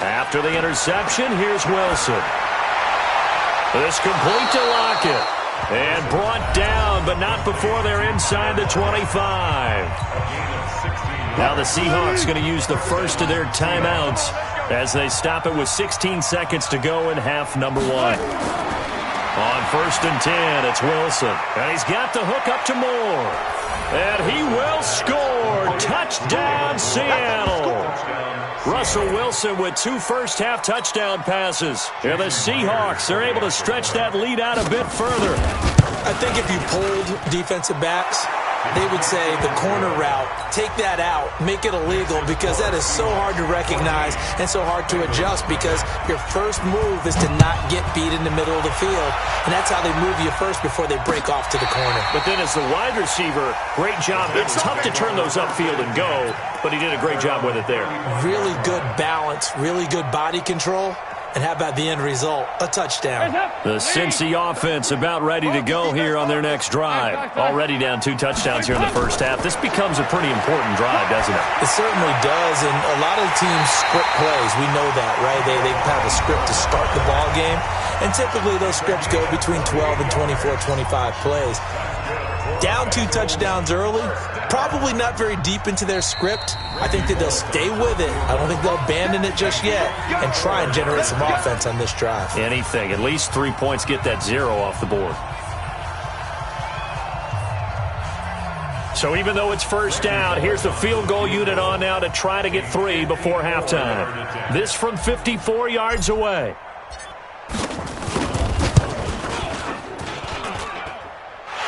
After the interception, here's Wilson. This complete to Lockett. And brought down, but not before they're inside the 25. Now the Seahawks going to use the first of their timeouts as they stop it with 16 seconds to go in half number 1. On first and 10, it's Wilson. And he's got the hook up to Moore. And he will score. Touchdown, Seattle. Russell Wilson with 2 first-half touchdown passes. And the Seahawks are able to stretch that lead out a bit further. I think if you polled defensive backs, they would say the corner route, take that out, make it illegal, because that is so hard to recognize and so hard to adjust, because your first move is to not get beat in the middle of the field, and that's how they move you first before they break off to the corner. But then as the wide receiver, great job. It's tough to turn those upfield and go, but he did a great job with it there. Really good balance, really good body control. And how about the end result? A touchdown. The Cincy offense about ready to go here on their next drive. Already down 2 touchdowns here in the first half. This becomes a pretty important drive, doesn't it? It certainly does, and a lot of teams script plays. We know that, right? They have a script to start the ball game, and typically those scripts go between 12 and 24, 25 plays. Down 2 touchdowns early, probably not very deep into their script. I think that they'll stay with it. I don't think they'll abandon it just yet and try and generate some offense on this drive. Anything. At least 3 points, get that 0 off the board. So even though it's first down, here's the field goal unit on now to try to get 3 before halftime. This from 54 yards away.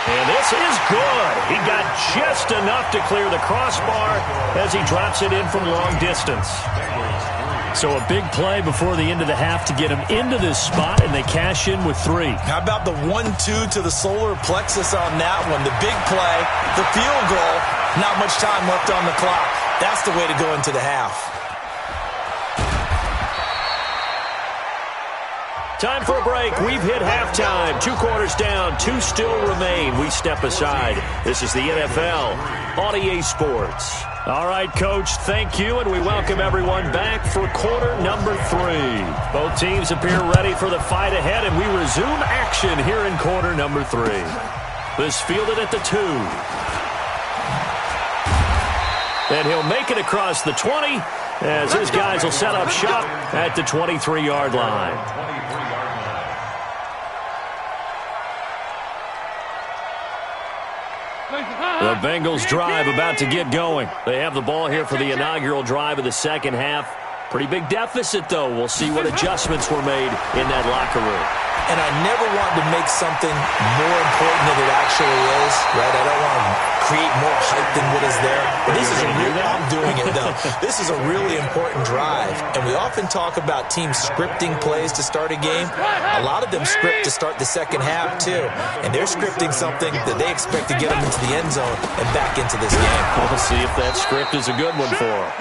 And this is good. He got just enough to clear the crossbar as he drops it in from long distance. So a big play before the end of the half to get them into this spot, and they cash in with 3. How about the 1-2 to the solar plexus on that one? The big play, the field goal, not much time left on the clock. That's the way to go into the half. Time for a break. We've hit halftime. 2 quarters down. 2 still remain. We step aside. This is the NFL on EA Sports. All right, Coach, thank you, and we welcome everyone back for quarter number 3. Both teams appear ready for the fight ahead, and we resume action here in quarter number 3. This fielded at the 2. And he'll make it across the 20 as his guys will set up shop at the 23-yard line. The Bengals drive about to get going. They have the ball here for the inaugural drive of the second half. Pretty big deficit, though. We'll see what adjustments were made in that locker room. And I never want to make something more important than it actually is, right? I don't want to create more hype than what is there. But this is a real, I'm doing it, though. This is a really important drive. And we often talk about teams scripting plays to start a game. A lot of them script to start the second half, too. And they're scripting something that they expect to get them into the end zone and back into this game. We'll see if that script is a good one for them.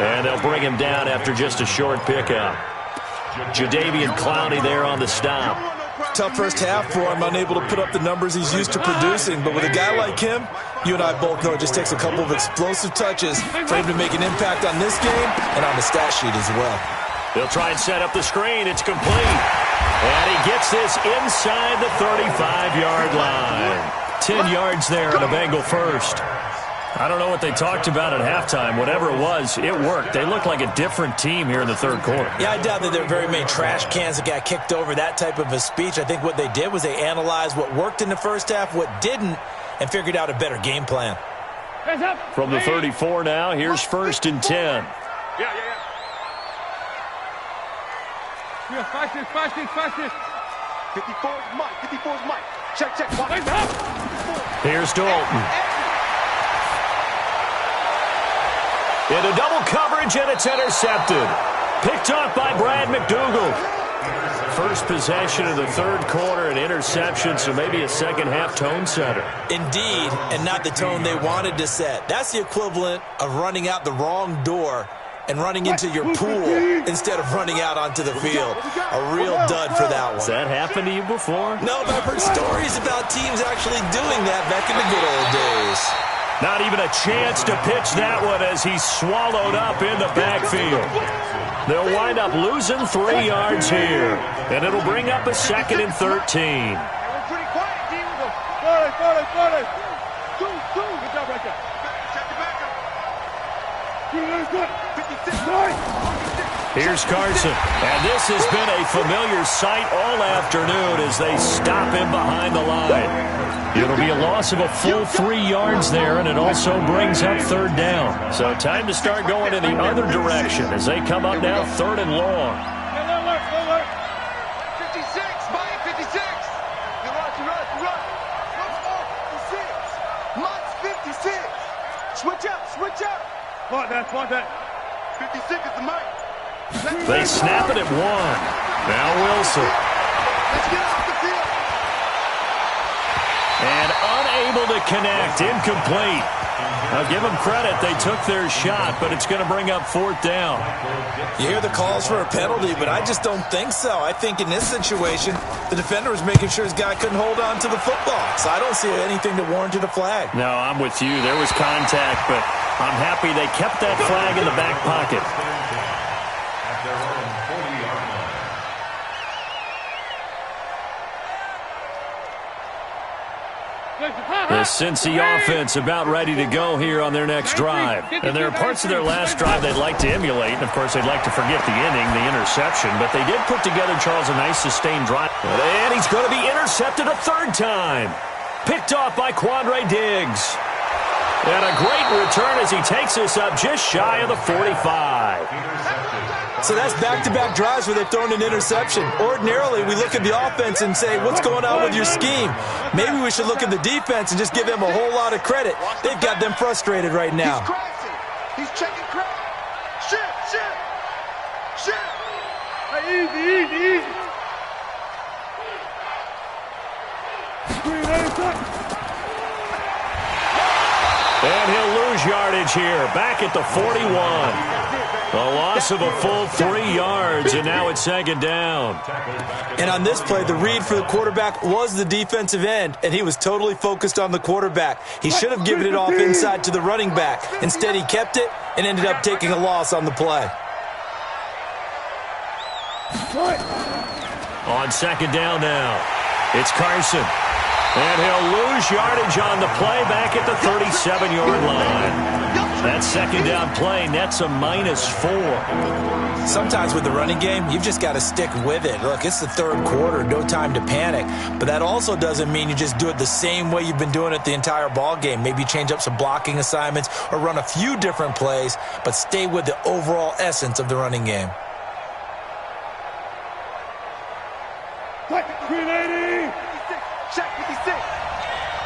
And they'll bring him down after just a short pickup. Jadeveon Clowney there on the stop. Tough first half for him, unable to put up the numbers he's used to producing. But with a guy like him, you and I both know it just takes a couple of explosive touches for him to make an impact on this game and on the stat sheet as well. They'll try and set up the screen. It's complete. And he gets this inside the 35-yard line. 10 yards there and a Bengal first. I don't know what they talked about at halftime. Whatever it was, it worked. They look like a different team here in the third quarter. Yeah, I doubt that there are very many trash cans that got kicked over, that type of a speech. I think what they did was they analyzed what worked in the first half, what didn't, and figured out a better game plan. From the 34 now, here's 1st and 10. Yeah, fastest. 54 is Mike. Check. Here's Dalton. Into double coverage, and it's intercepted. Picked off by Brad McDougal. First possession of the third quarter, an interception, so maybe a second-half tone setter. Indeed, and not the tone they wanted to set. That's the equivalent of running out the wrong door and running into your pool instead of running out onto the field. A real dud for that one. Has that happened to you before? No, but I've heard stories about teams actually doing that back in the good old days. Not even a chance to pitch that one as he's swallowed up in the backfield. They'll wind up losing 3 yards here, and it'll bring up a 2nd and 13. We're pretty quiet, team. Forward. Two. Good job right there. Check the back up. Here's Carson, and this has been a familiar sight all afternoon as they stop him behind the line. It'll be a loss of a full 3 yards there, and it also brings up 3rd down. So time to start going in the other direction as they come up now 3rd and long. Alert. 56, Mike, 56. You run. Mike's 56. Switch out. Want that. 56 is the Mike. They snap it at 1. Now Wilson. Let's get off the field. And unable to connect, incomplete. I'll give them credit. They took their shot, but it's going to bring up 4th down. You hear the calls for a penalty, but I just don't think so. I think in this situation, the defender was making sure his guy couldn't hold on to the football. So I don't see anything that warranted a flag. No, I'm with you. There was contact, but I'm happy they kept that flag in the back pocket. At their own 40-yard line. The Cincy offense about ready to go here on their next drive. And there are parts of their last drive they'd like to emulate. And, of course, they'd like to forget the inning, the interception. But they did put together, Charles, a nice sustained drive. And he's going to be intercepted a 3rd time. Picked off by Quandre Diggs. And a great return as he takes us up just shy of the 45. So that's back-to-back drives where they've thrown an interception. Ordinarily, we look at the offense and say, what's going on with your scheme? Maybe we should look at the defense and just give them a whole lot of credit. They've got them frustrated right now. He's checking crowd. Shift. Easy. And he'll lose yardage here. Back at the 41. A loss of a full 3 yards, and now it's second down. And on this play, the read for the quarterback was the defensive end, and he was totally focused on the quarterback. He should have given it off inside to the running back. Instead, he kept it and ended up taking a loss on the play. On second down now, it's Carson. And he'll lose yardage on the play back at the 37-yard line. That second down play nets a -4. Sometimes with the running game, you've just got to stick with it. Look, it's the third quarter, no time to panic. But that also doesn't mean you just do it the same way you've been doing it the entire ball game. Maybe change up some blocking assignments or run a few different plays, but stay with the overall essence of the running game. Green 80. Check 56. All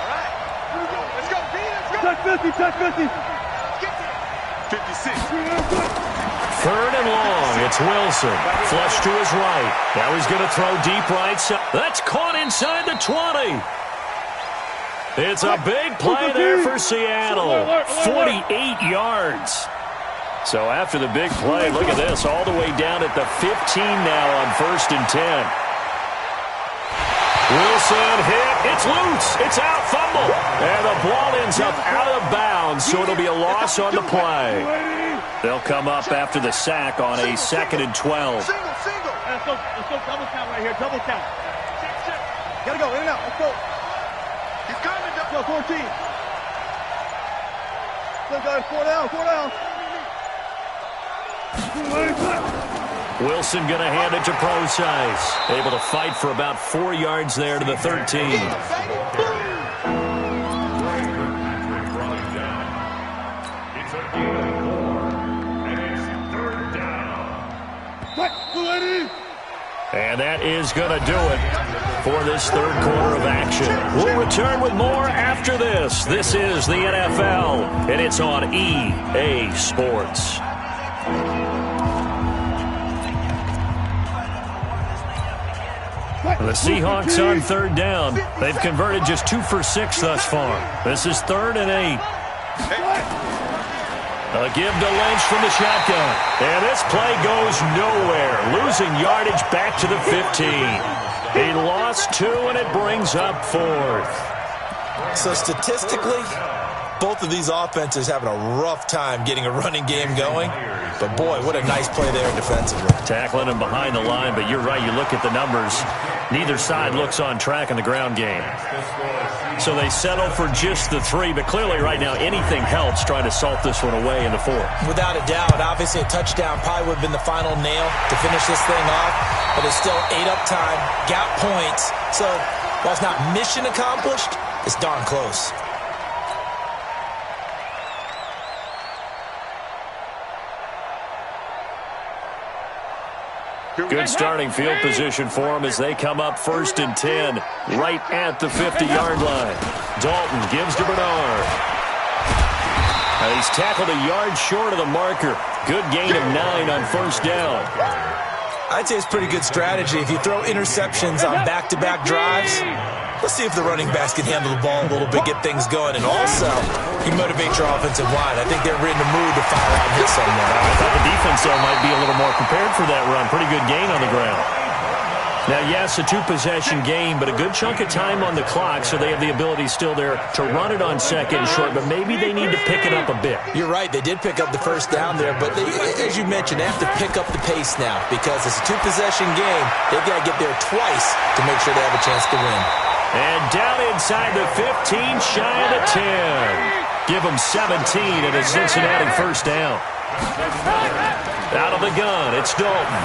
right. Here we go. Let's go, B. Let's go. Check 50. 56. Third and long. It's Wilson. Flush to his right. Now he's going to throw deep right side. That's caught inside the 20. It's a big play there for Seattle. 48 yards. So after the big play, look at this. All the way down at the 15 now on 1st and 10. Wilson hit. It's loose. It's out. Fumble. And the ball ends up out of bounds, so it'll be a loss on the play. They'll come up after the sack on a 2nd and 12. Single. Let's go double count right here. Double count. Gotta go. In and out. Let's go. He's coming. Let's go. 14. Let's go. 4 down. Wilson going to hand it to Procise. Able to fight for about 4 yards there to the 13. It's a gain of 4, and it's 3rd down. And that is going to do it for this third quarter of action. We'll return with more after this. This is the NFL, and it's on EA Sports. The Seahawks on 3rd down. They've converted just 2 for 6 thus far. This is 3rd and 8. A give to Lynch from the shotgun. And this play goes nowhere. Losing yardage back to the 15. He lost 2, and it brings up 4th. So statistically, both of these offenses having a rough time getting a running game going. But, boy, what a nice play there defensively. Tackling him behind the line, but you're right. You look at the numbers. Neither side looks on track in the ground game. So they settle for just the 3, but clearly right now anything helps trying to salt this one away in the 4th. Without a doubt, obviously a touchdown probably would have been the final nail to finish this thing off, but it's still ate up time, got points. So while it's not mission accomplished, it's darn close. Good starting field position for them as they come up 1st and 10, right at the 50-yard line. Dalton gives to Bernard. And he's tackled a yard short of the marker. Good gain of 9 on 1st down. I'd say it's pretty good strategy. If you throw interceptions on back-to-back drives, let's see if the running backs can handle the ball a little bit, get things going, and also you motivate your offensive line. I think they're in the mood to fire out hits on that. I thought the defense, though, might be a little more prepared for that run. Pretty good gain on the ground. Now, yes, a 2-possession game, but a good chunk of time on the clock, so they have the ability still there to run it on 2nd and short, but maybe they need to pick it up a bit. You're right. They did pick up the 1st down there, but they, as you mentioned, they have to pick up the pace now because it's a 2-possession game. They've got to get there twice to make sure they have a chance to win. And down inside the 15, shy of the 10. Give them 17 at a Cincinnati 1st down. Out of the gun, it's Dalton.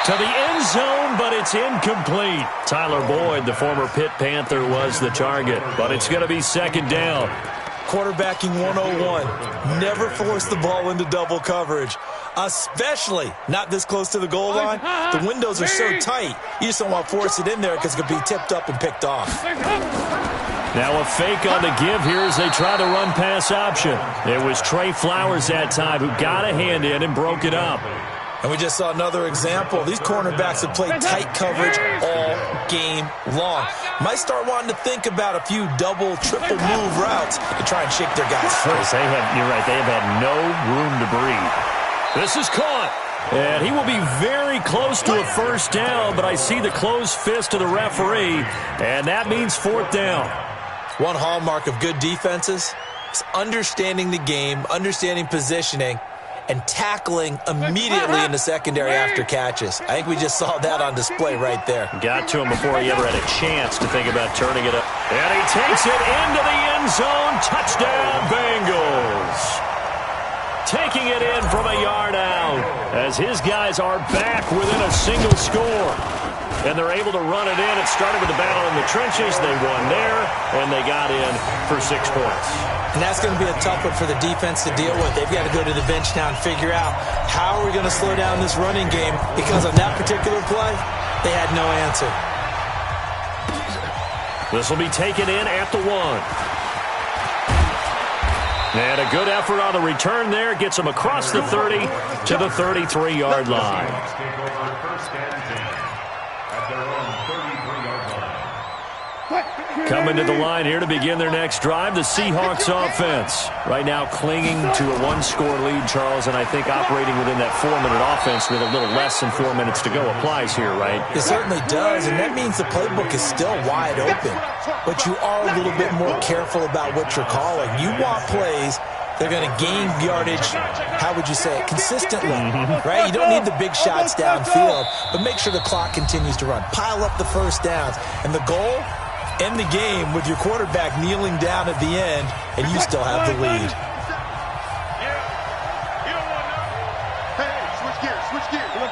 To the end zone, but it's incomplete. Tyler Boyd, the former Pitt Panther, was the target, but it's going to be 2nd down. Quarterbacking 101. Never force the ball into double coverage, especially not this close to the goal line. The windows are so tight, you just don't want to force it in there because it could be tipped up and picked off. Now a fake on the give here as they try to run pass option. It was Trey Flowers that time who got a hand in and broke it up. And we just saw another example. These cornerbacks have played tight coverage all game long. Might start wanting to think about a few double, triple move routes to try and shake their guys free. You're right, they have had no room to breathe. This is caught. And he will be very close to a first down, but I see the closed fist of the referee, and that means fourth down. One hallmark of good defenses is understanding the game, understanding positioning, and tackling immediately in the secondary after catches. I think we just saw that on display right there. Got to him before he ever had a chance to think about turning it up. And he takes it into the end zone. Touchdown, Bengals. Taking it in from a yard out as his guys are back within a single score. And they're able to run it in. It started with the battle in the trenches. They won there, and they got in for 6 points. And that's going to be a tough one for the defense to deal with. They've got to go to the bench now and figure out how are we going to slow down this running game, because on that particular play, they had no answer. This will be taken in at the 1. And a good effort on the return there. Gets him across the 30 to the 33-yard line. Take over first and 10 at their own 33-yard line. Coming to the line here to begin their next drive, the Seahawks offense. Right now clinging to a 1-score lead, Charles, and I think operating within that 4-minute offense with a little less than 4 minutes to go applies here, right? It certainly does, and that means the playbook is still wide open. But you are a little bit more careful about what you're calling. You want plays they're going to gain yardage, how would you say it, consistently, right? You don't need the big shots downfield, but make sure the clock continues to run. Pile up the first downs, and the goal, end the game with your quarterback kneeling down at the end, and you still have the lead. Switch gears. Watch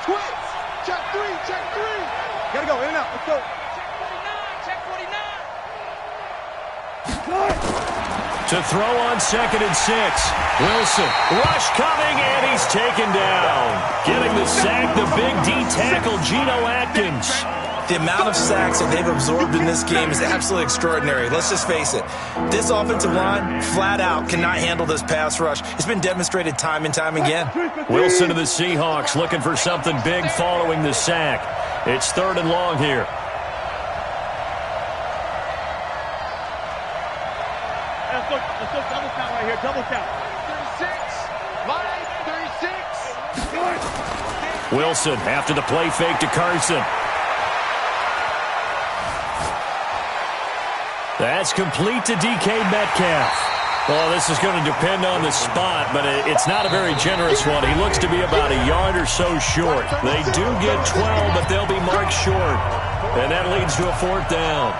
twins. Check three. Gotta go, in and out, let's go. Check 49. To throw on 2nd and 6. Wilson, rush coming, and he's taken down. Getting the sack, the big D tackle, Geno Atkins. The amount of sacks that they've absorbed in this game is absolutely extraordinary. Let's just face it. This offensive line, flat out, cannot handle this pass rush. It's been demonstrated time and time again. Wilson to the Seahawks looking for something big following the sack. It's 3rd and long here. Let's go double count right here. Double count. 36. Wilson after the play fake to Carson. That's complete to DK Metcalf. Well, this is going to depend on the spot, but it's not a very generous one. He looks to be about a yard or so short. They do get 12, but they'll be marked short. And that leads to a 4th down.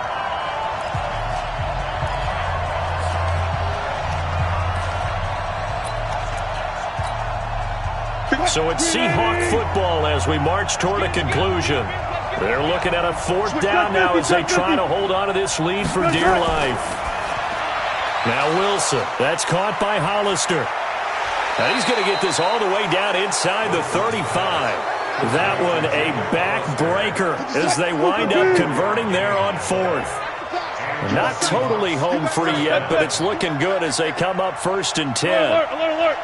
So it's Seahawk football as we march toward a conclusion. They're looking at a 4th down now as they try to hold on to this lead for dear life. Now Wilson, that's caught by Hollister. Now he's going to get this all the way down inside the 35. That one a backbreaker as they wind up converting there on 4th. Not totally home free yet, but it's looking good as they come up 1st and 10. Alert.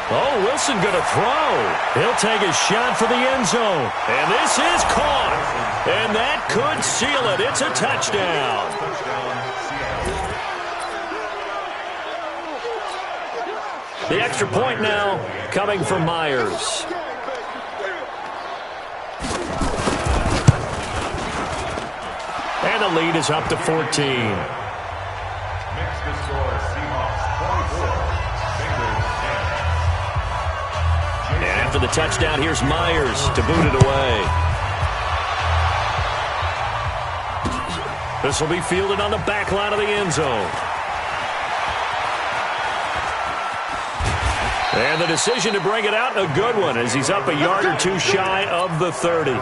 Oh, Wilson going to throw. He'll take a shot for the end zone. And this is caught. And that could seal it. It's a touchdown. The extra point now coming from Myers. And the lead is up to 14. Makes the score Seahawks 24. And after the touchdown, here's Myers to boot it away. This will be fielded on the back line of the end zone. And the decision to bring it out, a good one, as he's up a yard or two shy of the 30.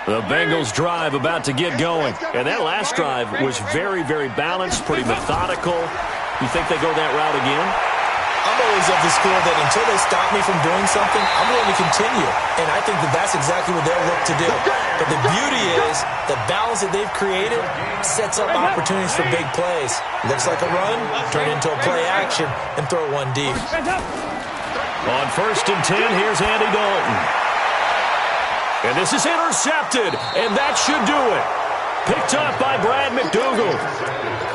The Bengals drive about to get going. And that last drive was very, very balanced, pretty methodical. You think they go that route again? Oh, I'm always of the school that until they stop me from doing something, I'm going to continue. And I think that that's exactly what they'll look to do. But the beauty is the balance that they've created sets up opportunities for big plays. Looks like a run, turn into a play action, and throw one deep. On 1st and 10, here's Andy Dalton. And this is intercepted, and that should do it. Picked up by Brad McDougal.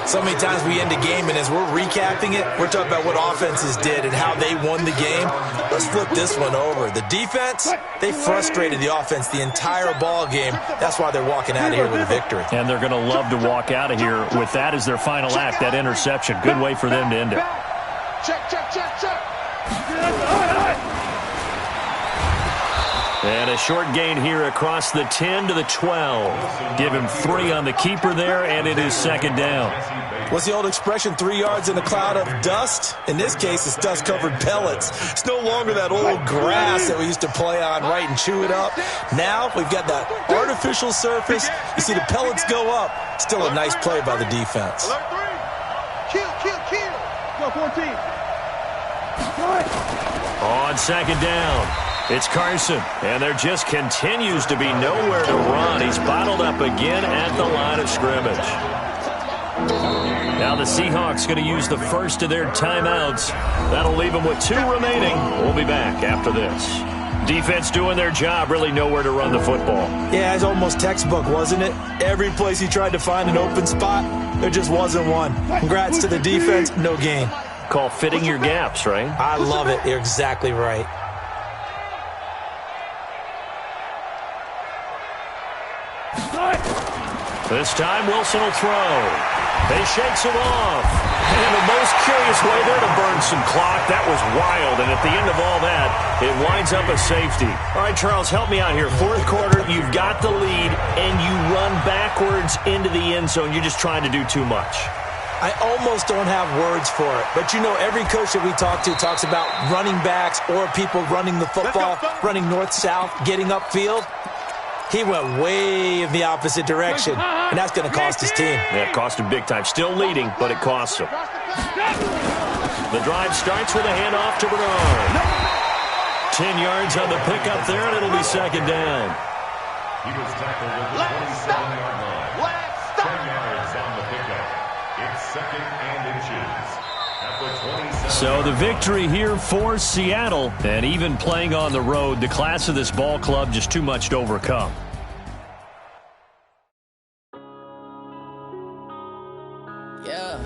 So many times we end a game, and as we're recapping it, we're talking about what offenses did and how they won the game. Let's flip this one over. The defense, they frustrated the offense the entire ball game. That's why they're walking out of here with a victory. And they're going to love to walk out of here with that as their final act, that interception. Good way for them to end it. Check, check, check, check. And a short gain here across the 10 to the 12. Give him 3 on the keeper there, and it is 2nd down. What's the old expression, 3 yards in a cloud of dust? In this case, it's dust-covered pellets. It's no longer that old grass that we used to play on, right, and chew it up. Now we've got that artificial surface. You see the pellets go up. Still a nice play by the defense. Kill, kill, kill. Go, 14. On 2nd down, it's Carson, and there just continues to be nowhere to run. He's bottled up again at the line of scrimmage. Now the Seahawks going to use the first of their timeouts. That'll leave them with 2 remaining. We'll be back after this. Defense doing their job, really nowhere to run the football. Yeah, it's almost textbook, wasn't it? Every place he tried to find an open spot, there just wasn't one. Congrats to the defense, no gain. Call fitting your gaps, right? I love it. You're exactly right. This time Wilson will throw. He shakes it off. And the most curious way there to burn some clock. That was wild. And at the end of all that, it winds up a safety. All right, Charles, help me out here. 4th quarter, you've got the lead, and you run backwards into the end zone. You're just trying to do too much. I almost don't have words for it. But, you know, every coach that we talk to talks about running backs or people running the football, running north-south, getting upfield. He went way in the opposite direction, and that's going to cost his team. Yeah, it cost him big time. Still leading, but it costs him. The drive starts with a handoff to Bernard. 10 yards on the pickup there, and it'll be 2nd down. He was tackled at the 27-yard line. 10 yards on the pickup. It's 2nd and inches. So the victory here for Seattle, and even playing on the road, the class of this ball club just too much to overcome. Yeah.